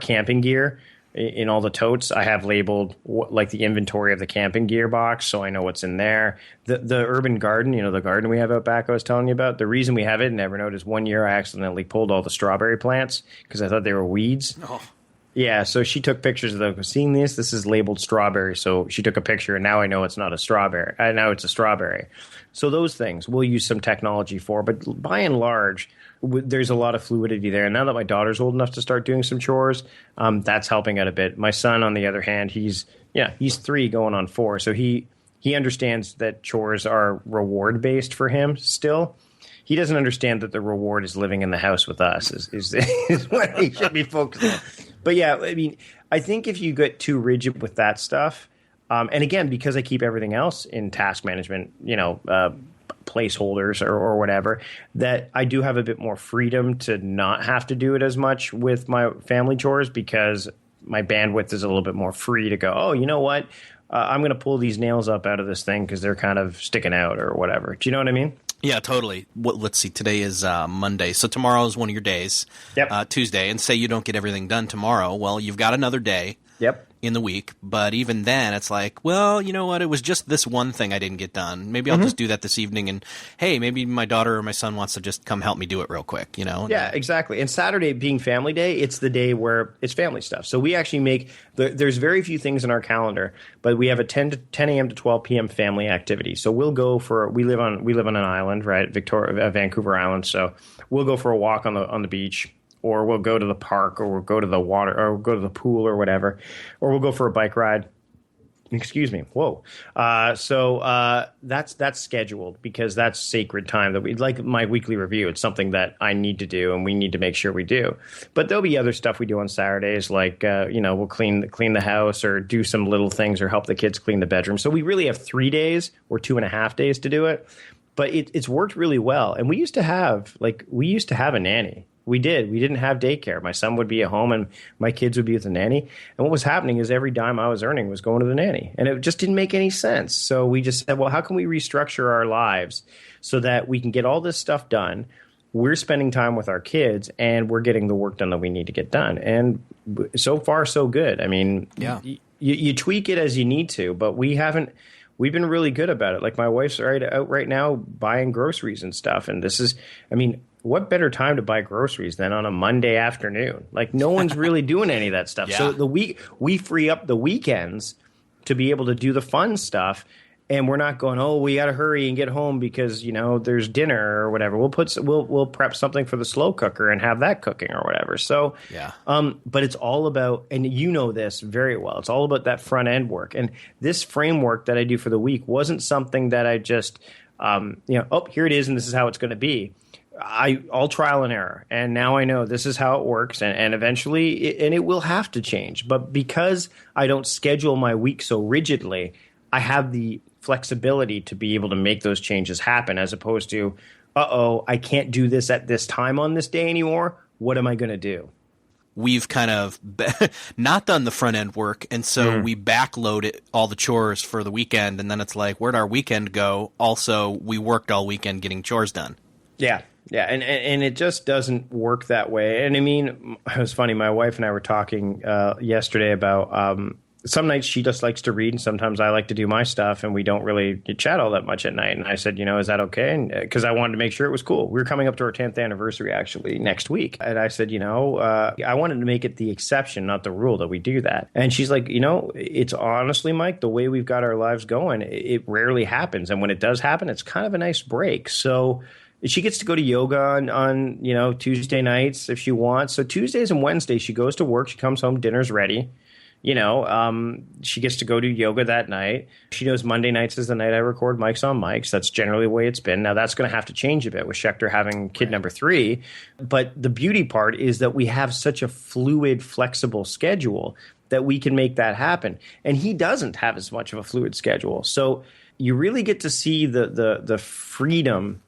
camping gear in all the totes. I have labeled like the inventory of the camping gear box, so I know what's in there. The urban garden, the garden we have out back I was telling you about, the reason we have it in Evernote is one year I accidentally pulled all the strawberry plants because I thought they were weeds. Oh. Yeah, so she took pictures of them. Seeing this is labeled strawberry, so she took a picture, and now I know it's not a strawberry. Now it's a strawberry. So those things we'll use some technology for, but by and large, there's a lot of fluidity there. And now that my daughter's old enough to start doing some chores, that's helping out a bit. My son, on the other hand, he's 3 going on 4, so he understands that chores are reward based for him still. He doesn't understand that the reward is living in the house with us is what he should be focusing on. But yeah, I mean, I think if you get too rigid with that stuff, and again, because I keep everything else in task management, placeholders or whatever, that I do have a bit more freedom to not have to do it as much with my family chores, because my bandwidth is a little bit more free to go, oh, you know what? I'm going to pull these nails up out of this thing because they're kind of sticking out or whatever. Do you know what I mean? Yeah, totally. Let's see. Today is Monday, so tomorrow is one of your days. Yep. Tuesday, and say you don't get everything done tomorrow. Well, you've got another day. Yep. In the week, but even then it's like, well, you know what, it was just this one thing I didn't get done. Maybe I'll just do that this evening, and hey, maybe my daughter or my son wants to just come help me do it real quick, Yeah, exactly. And Saturday being family day, it's the day where it's family stuff. So we actually make there's very few things in our calendar, but we have a 10 a.m. to 12 p.m. family activity. So we'll go we live on an island, right? Vancouver Island. So we'll go for a walk on the beach, or we'll go to the park, or we'll go to the water, or we'll go to the pool or whatever, or we'll go for a bike ride. Excuse me. Whoa. So that's scheduled, because that's sacred time that we like. My weekly review, it's something that I need to do, and we need to make sure we do. But there'll be other stuff we do on Saturdays, like we'll clean the house, or do some little things, or help the kids clean the bedroom. So we really have 3 days or 2.5 days to do it. But it's worked really well. And we used to have a nanny. We did. We didn't have daycare. My son would be at home, and my kids would be with the nanny. And what was happening is every dime I was earning was going to the nanny. And it just didn't make any sense. So we just said, well, how can we restructure our lives so that we can get all this stuff done? We're spending time with our kids, and we're getting the work done that we need to get done. And so far, so good. I mean, yeah. You tweak it as you need to, but we've been really good about it. Like my wife's out right now buying groceries and stuff. And what better time to buy groceries than on a Monday afternoon? Like no one's really doing any of that stuff. Yeah. So we free up the weekends to be able to do the fun stuff, and we're not going, oh, we got to hurry and get home because there's dinner or whatever. We'll prep something for the slow cooker and have that cooking or whatever. So yeah. But it's all about, and you know this very well, it's all about that front end work. And this framework that I do for the week wasn't something that I just here it is and this is how it's going to be. All trial and error, and now I know this is how it works, and eventually it will have to change. But because I don't schedule my week so rigidly, I have the flexibility to be able to make those changes happen, as opposed to, I can't do this at this time on this day anymore. What am I going to do? We've kind of not done the front end work, and so we backload all the chores for the weekend, and then it's like, where'd our weekend go? Also, we worked all weekend getting chores done. Yeah. Yeah, and it just doesn't work that way. And I mean, it was funny. My wife and I were talking yesterday about some nights she just likes to read, and sometimes I like to do my stuff, and we don't really chat all that much at night. And I said, is that okay? And because I wanted to make sure it was cool. We were coming up to our 10th anniversary actually next week, and I said, I wanted to make it the exception, not the rule, that we do that. And she's like, it's honestly, Mike, the way we've got our lives going, it rarely happens, and when it does happen, it's kind of a nice break. So she gets to go to yoga on Tuesday nights if she wants. So Tuesdays and Wednesdays she goes to work. She comes home, dinner's ready. She gets to go do yoga that night. She knows Monday nights is the night I record Mics on Mics. That's generally the way it's been. Now, that's going to have to change a bit with Schechter having kid number 3. But the beauty part is that we have such a fluid, flexible schedule that we can make that happen. And he doesn't have as much of a fluid schedule. So you really get to see the freedom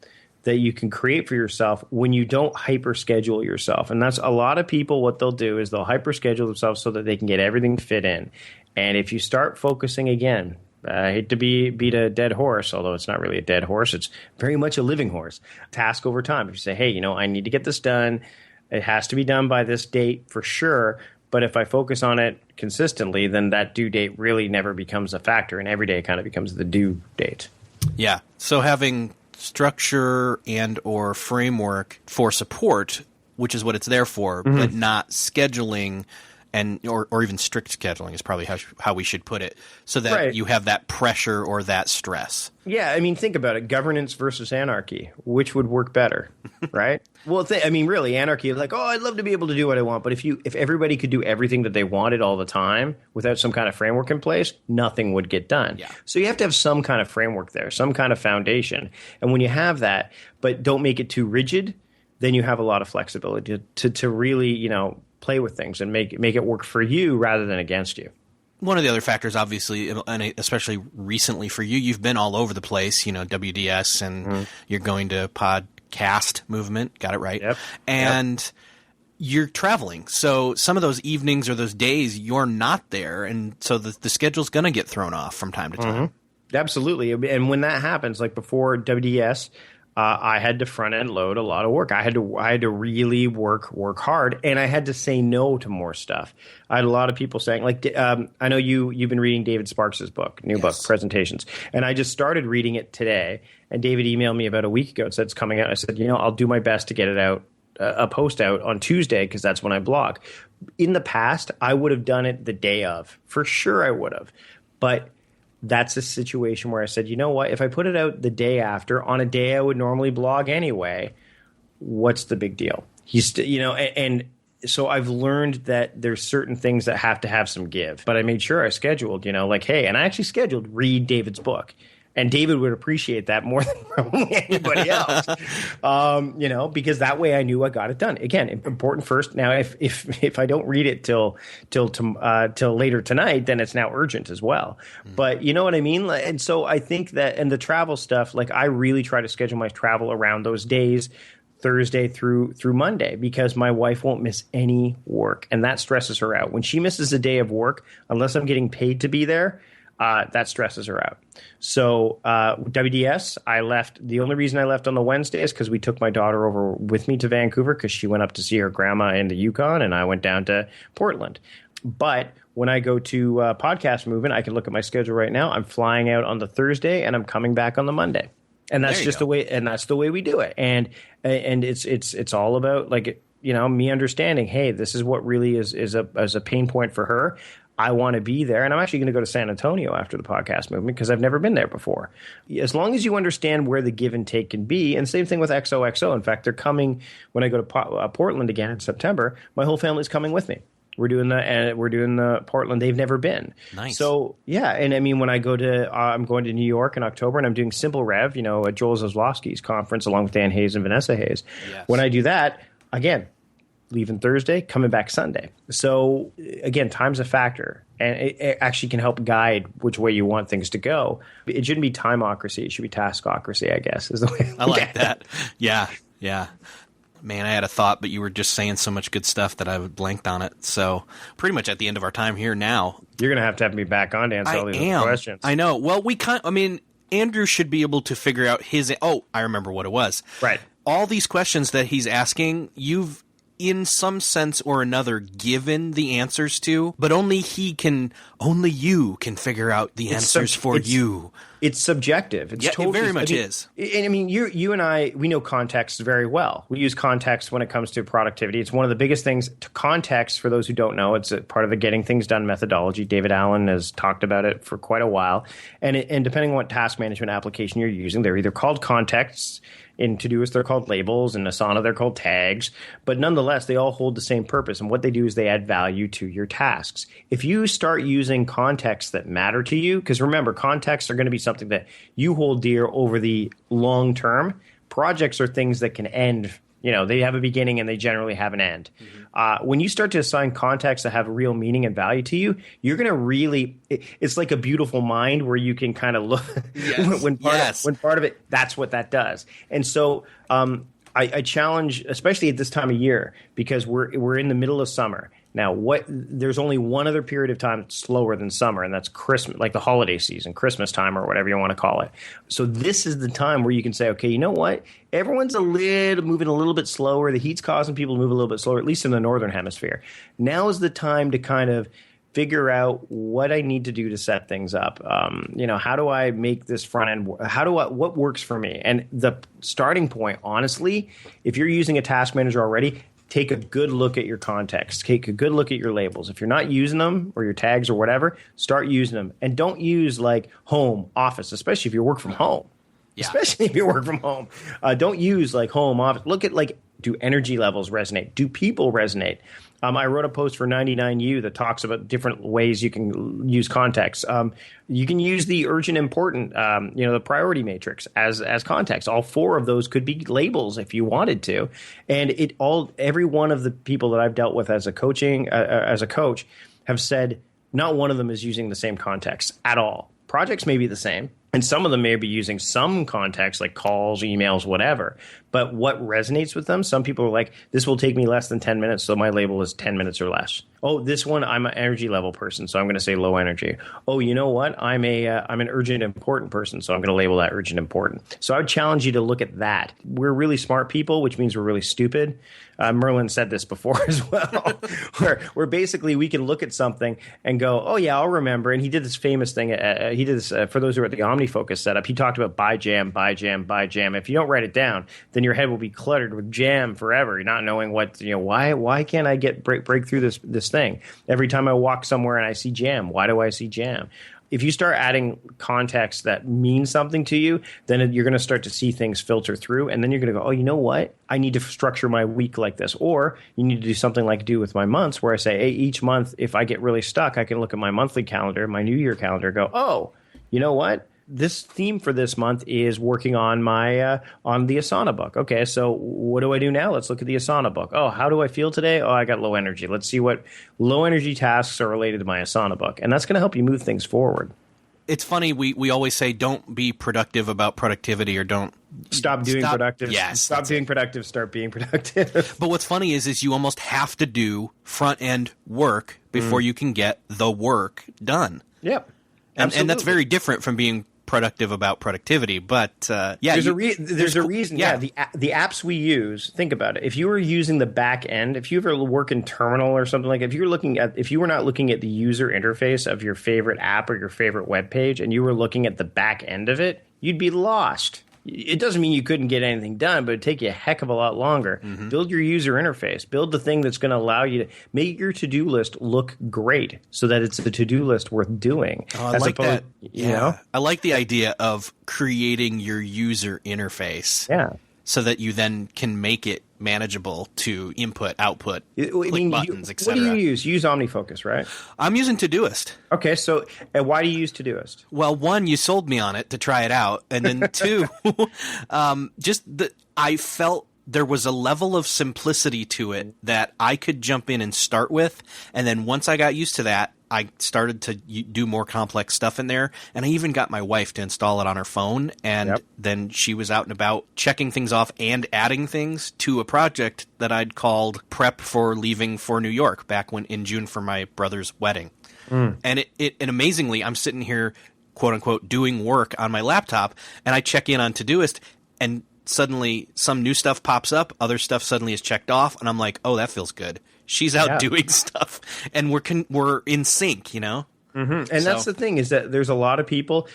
that you can create for yourself when you don't hyper schedule yourself. And that's a lot of people, what they'll do is they'll hyper schedule themselves so that they can get everything fit in. And if you start focusing again, I hate to beat a dead horse, although it's not really a dead horse, it's very much a living horse. Task over time. If you say, hey, I need to get this done, it has to be done by this date for sure. But if I focus on it consistently, then that due date really never becomes a factor, and every day kind of becomes the due date. Yeah. So having structure and or framework for support, which is what it's there for, but not scheduling and or even strict scheduling is probably how we should put it, so that you have that pressure or that stress. Yeah, I mean, think about it. Governance versus anarchy. Which would work better, right? Well, really, anarchy is like, I'd love to be able to do what I want. But if everybody could do everything that they wanted all the time without some kind of framework in place, nothing would get done. Yeah. So you have to have some kind of framework there, some kind of foundation. And when you have that, but don't make it too rigid, then you have a lot of flexibility to really, play with things and make it work for you rather than against you. One of the other factors, obviously, and especially recently for you, you've been all over the place, WDS, and you're going to podcast movement, got it right. Yep. And you're traveling. So some of those evenings or those days, you're not there. And so the schedule's going to get thrown off from time to time. Absolutely. And when that happens, like before WDS, I had to front end load a lot of work. I had to really work hard, and I had to say no to more stuff. I had a lot of people saying, like, I know you've been reading David Sparks' book, book, Presentations, and I just started reading it today. And David emailed me about a week ago and said it's coming out. I said, I'll do my best to get it out, a post out on Tuesday because that's when I blog. In the past, I would have done it the day of, for sure. I would have, but that's a situation where I said, what? If I put it out the day after, on a day I would normally blog anyway, what's the big deal? And so I've learned that there's certain things that have to have some give. But I made sure I scheduled, hey, and I actually scheduled read David's book. And David would appreciate that more than probably anybody else, because that way I knew I got it done. Again, important first. Now, if I don't read it till later tonight, then it's now urgent as well. But you know what I mean? And so I think that, and the travel stuff, like I really try to schedule my travel around those days, Thursday through Monday, because my wife won't miss any work, and that stresses her out. When she misses a day of work, unless I'm getting paid to be there, that stresses her out. So WDS, I left. The only reason I left on the Wednesday is because we took my daughter over with me to Vancouver because she went up to see her grandma in the Yukon, and I went down to Portland. But when I go to Podcast Movement, I can look at my schedule right now. I'm flying out on the Thursday, and I'm coming back on the Monday. And that's just the way. And that's the way we do it. And it's all about me understanding. Hey, this is what really is a pain point for her. I want to be there, and I'm actually going to go to San Antonio after the Podcast Movement because I've never been there before. As long as you understand where the give and take can be, and same thing with XOXO. In fact, they're coming when I go to Portland again in September. My whole family's coming with me. We're doing the Portland. They've never been. Nice. So yeah, and I mean when I go to I'm going to New York in October, and I'm doing Simple Rev, at Joel Zaslowski's conference along with Dan Hayes and Vanessa Hayes. Yes. When I do that again. Leaving Thursday, coming back Sunday. So again, time's a factor, and it actually can help guide which way you want things to go. It shouldn't be timeocracy; it should be taskocracy, I guess, is the way I like that. Yeah. Man, I had a thought, but you were just saying so much good stuff that I blanked on it. So pretty much at the end of our time here now. You're going to have me back on to answer all these questions. I know. Well, Andrew should be able to figure out I remember what it was. Right. All these questions that he's asking, you've in some sense or another given the answers to, but only you can figure out the answers for you. It's subjective. It's totally, it very much is. And I mean, you and I, we know context very well. We use context when it comes to productivity. It's one of the biggest things. Context, for those who don't know, it's a part of the Getting Things Done methodology. David Allen has talked about it for quite a while. And depending on what task management application you're using, they're either called contexts. In ToDoist, they're called labels. In Asana, they're called tags. But nonetheless, they all hold the same purpose. And what they do is they add value to your tasks. If you start using contexts that matter to you, because remember, contexts are going to be something that you hold dear over the long term. Projects are things that can end. They have a beginning and they generally have an end. Mm-hmm. When you start to assign contexts that have real meaning and value to you, you're going to really – it's like a beautiful mind where you can kind of look – when part of it, that's what that does. And so I challenge, especially at this time of year, because we're in the middle of summer. Now, there's only one other period of time slower than summer, and that's Christmas, like the holiday season, Christmas time or whatever you want to call it. So this is the time where you can say, okay, you know what? Everyone's moving a little bit slower. The heat's causing people to move a little bit slower, at least in the northern hemisphere. Now is the time to kind of figure out what I need to do to set things up. How do I make this front end? What works for me? And the starting point, honestly, if you're using a task manager already, take a good look at your context. Take a good look at your labels. If you're not using them or your tags or whatever, start using them. And don't use like home, office, especially if you work from home. Yeah. Especially if you work from home. Don't use like home, office. Look at do energy levels resonate? Do people resonate? I wrote a post for 99U that talks about different ways you can use context. You can use the urgent, important, the priority matrix as context. All four of those could be labels if you wanted to. And every one of the people that I've dealt with as a coach have said not one of them is using the same context at all. Projects may be the same. And some of them may be using some context like calls, emails, whatever. But what resonates with them, some people are like, this will take me less than 10 minutes, so my label is 10 minutes or less. Oh, this one, I'm an energy level person, so I'm going to say low energy. Oh, you know what? I'm an urgent, important person, so I'm going to label that urgent, important. So I would challenge you to look at that. We're really smart people, which means we're really stupid. Merlin said this before as well, where basically we can look at something and go, oh, yeah, I'll remember. And he did this famous thing. He did this for those who are at the OmniFocus setup. He talked about buy jam, buy jam, buy jam. If you don't write it down, then your head will be cluttered with jam forever. You're not knowing why can't I break through this thing? Every time I walk somewhere and I see jam, why do I see jam? If you start adding context that means something to you, then you're going to start to see things filter through. And then you're going to go, oh, you know what? I need to structure my week like this. Or you need to do something like do with my months where I say, hey, each month, if I get really stuck, I can look at my monthly calendar, my New Year calendar, go, oh, you know what? This theme for this month is working on my on the Asana book. Okay, so what do I do now? Let's look at the Asana book. Oh, how do I feel today? Oh, I got low energy. Let's see what low energy tasks are related to my Asana book. And that's going to help you move things forward. It's funny, we always say don't be productive about productivity or don't stop doing productive. Yes, stop being productive, start being productive. But what's funny is you almost have to do front end work before you can get the work done. Yep. And that's very different from being productive about productivity, but there's a reason. Yeah, the apps we use. Think about it. If you were using the back end, if you ever work in Terminal or something like, if you were not looking at the user interface of your favorite app or your favorite web page, and you were looking at the back end of it, you'd be lost. It doesn't mean you couldn't get anything done, but it'd take you a heck of a lot longer. Mm-hmm. Build your user interface. Build the thing that's going to allow you to make your to-do list look great so that it's a to-do list worth doing. Oh, I like that. I like the idea of creating your user interface. Yeah. So that you then can make it manageable to input, output, click buttons, etc. What do you use? You use OmniFocus, right? I'm using ToDoist. Okay, so why do you use ToDoist? Well, one, you sold me on it to try it out, and then two, I felt there was a level of simplicity to it that I could jump in and start with, and then once I got used to that, I started to do more complex stuff in there, and I even got my wife to install it on her phone, and then she was out and about checking things off and adding things to a project that I'd called Prep for Leaving for New York back in June for my brother's wedding. And and amazingly, I'm sitting here, quote unquote, doing work on my laptop, and I check in on Todoist, and suddenly some new stuff pops up, other stuff suddenly is checked off, and I'm like, oh, that feels good. She's out doing stuff, and we're in sync, you know? Mm-hmm. And that's the thing, is that there's a lot of people.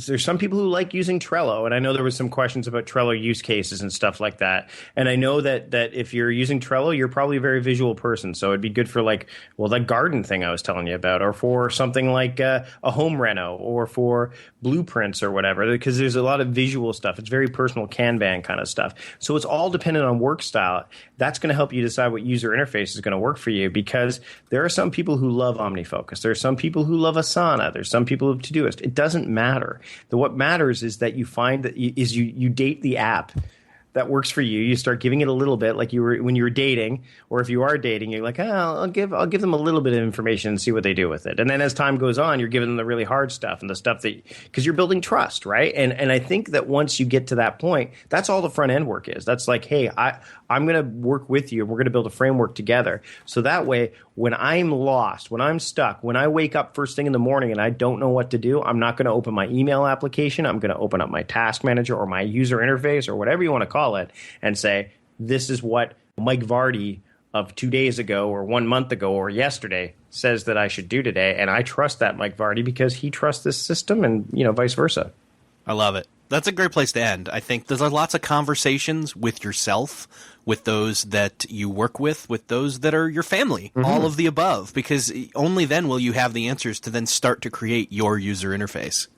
There's some people who like using Trello, and I know there was some questions about Trello use cases and stuff like that. And I know that if you're using Trello, you're probably a very visual person, so it'd be good for that garden thing I was telling you about, or for something like a home reno, or for blueprints or whatever, because there's a lot of visual stuff. It's very personal Kanban kind of stuff. So it's all dependent on work style. That's going to help you decide what user interface is going to work for you, because there are some people who love OmniFocus. There are some people who love Asana. There's some people who have ToDoist. It doesn't matter. What matters is that you find that you date the app that works for you. You start giving it a little bit, like when you were dating, or if you are dating, you're like, I'll give them a little bit of information and see what they do with it. And then as time goes on, you're giving them the really hard stuff and the stuff because you're building trust, right? And I think that once you get to that point, that's all the front end work is. That's like, hey, I'm going to work with you, and we're going to build a framework together. So that way, when I'm lost, when I'm stuck, when I wake up first thing in the morning and I don't know what to do, I'm not going to open my email application. I'm going to open up my task manager or my user interface or whatever you want to call it and say, this is what Mike Vardy of 2 days ago or 1 month ago or yesterday says that I should do today. And I trust that Mike Vardy because he trusts this system, and vice versa. I love it. That's a great place to end. I think there's lots of conversations with yourself, with those that you work with those that are your family, all of the above, because only then will you have the answers to then start to create your user interface.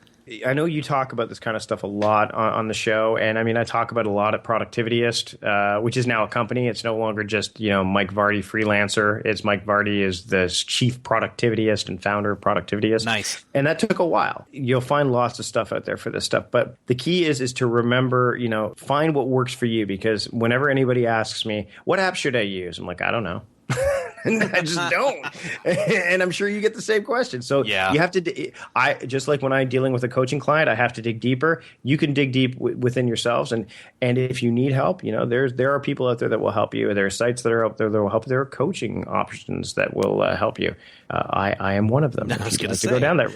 I know you talk about this kind of stuff a lot on the show, and I mean, I talk about it a lot at Productivityist, which is now a company. It's no longer just Mike Vardy freelancer. It's Mike Vardy is the chief productivityist and founder of Productivityist. Nice, and that took a while. You'll find lots of stuff out there for this stuff, but the key is to remember, find what works for you. Because whenever anybody asks me, what app should I use? I'm like, I don't know. And I just don't. And I'm sure you get the same question. So you have to, just like when I'm dealing with a coaching client, I have to dig deeper. You can dig deep within yourselves. And if you need help, there are people out there that will help you. There are sites that are out there that will help. There are coaching options that will help you. I am one of them. I was going to go down that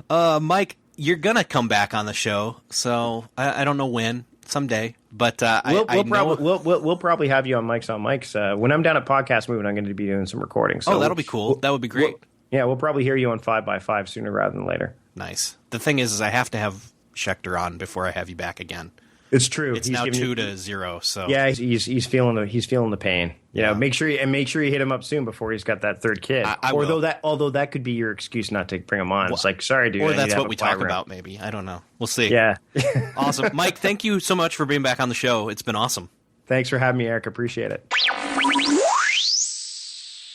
road. Mike, you're going to come back on the show. So I don't know when. Someday, but we'll probably have you on Mics. When I'm down at Podcast Movement, I'm going to be doing some recording. So that'll be cool. That would be great. We'll probably hear you on 5x5 sooner rather than later. Nice. The thing is I have to have Schechter on before I have you back again. It's true. It's now 2-0. So yeah, he's feeling the pain. Make sure you hit him up soon before he's got that third kid. Although that could be your excuse not to bring him on. It's like, sorry, dude. Or that's what we talk about. Maybe I don't know. We'll see. Yeah. Awesome, Mike. Thank you so much for being back on the show. It's been awesome. Thanks for having me, Eric. Appreciate it.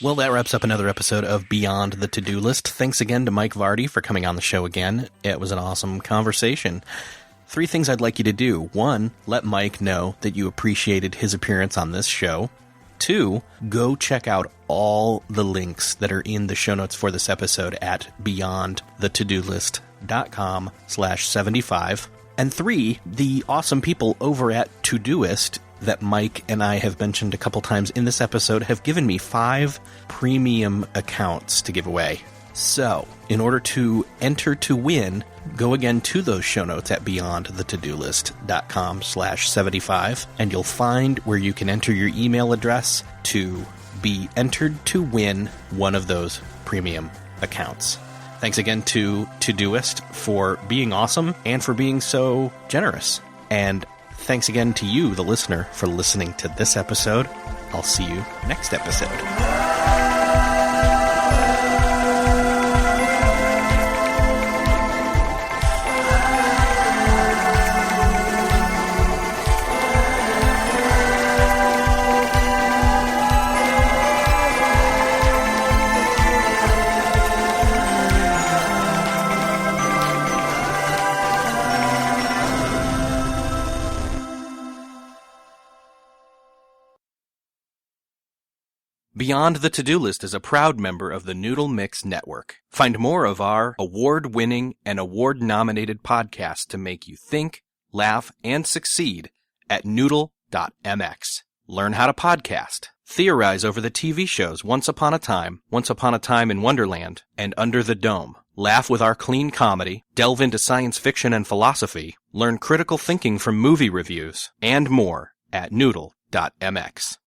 Well, that wraps up another episode of Beyond the To-Do List. Thanks again to Mike Vardy for coming on the show again. It was an awesome conversation. 3 things I'd like you to do. 1, let Mike know that you appreciated his appearance on this show. 2, go check out all the links that are in the show notes for this episode at beyondthetodolist.com/75. And 3, the awesome people over at ToDoist that Mike and I have mentioned a couple times in this episode have given me 5 premium accounts to give away. So, in order to enter to win, go again to those show notes at beyondthetodolist.com/75, and you'll find where you can enter your email address to be entered to win one of those premium accounts. Thanks again to ToDoist for being awesome and for being so generous. And thanks again to you, the listener, for listening to this episode. I'll see you next episode. Beyond the To-Do List is a proud member of the Noodle.mx Network. Find more of our award-winning and award-nominated podcasts to make you think, laugh, and succeed at Noodle.mx. Learn how to podcast. Theorize over the TV shows Once Upon a Time in Wonderland, and Under the Dome. laugh with our clean comedy, delve into science fiction and philosophy, learn critical thinking from movie reviews, and more at Noodle.mx.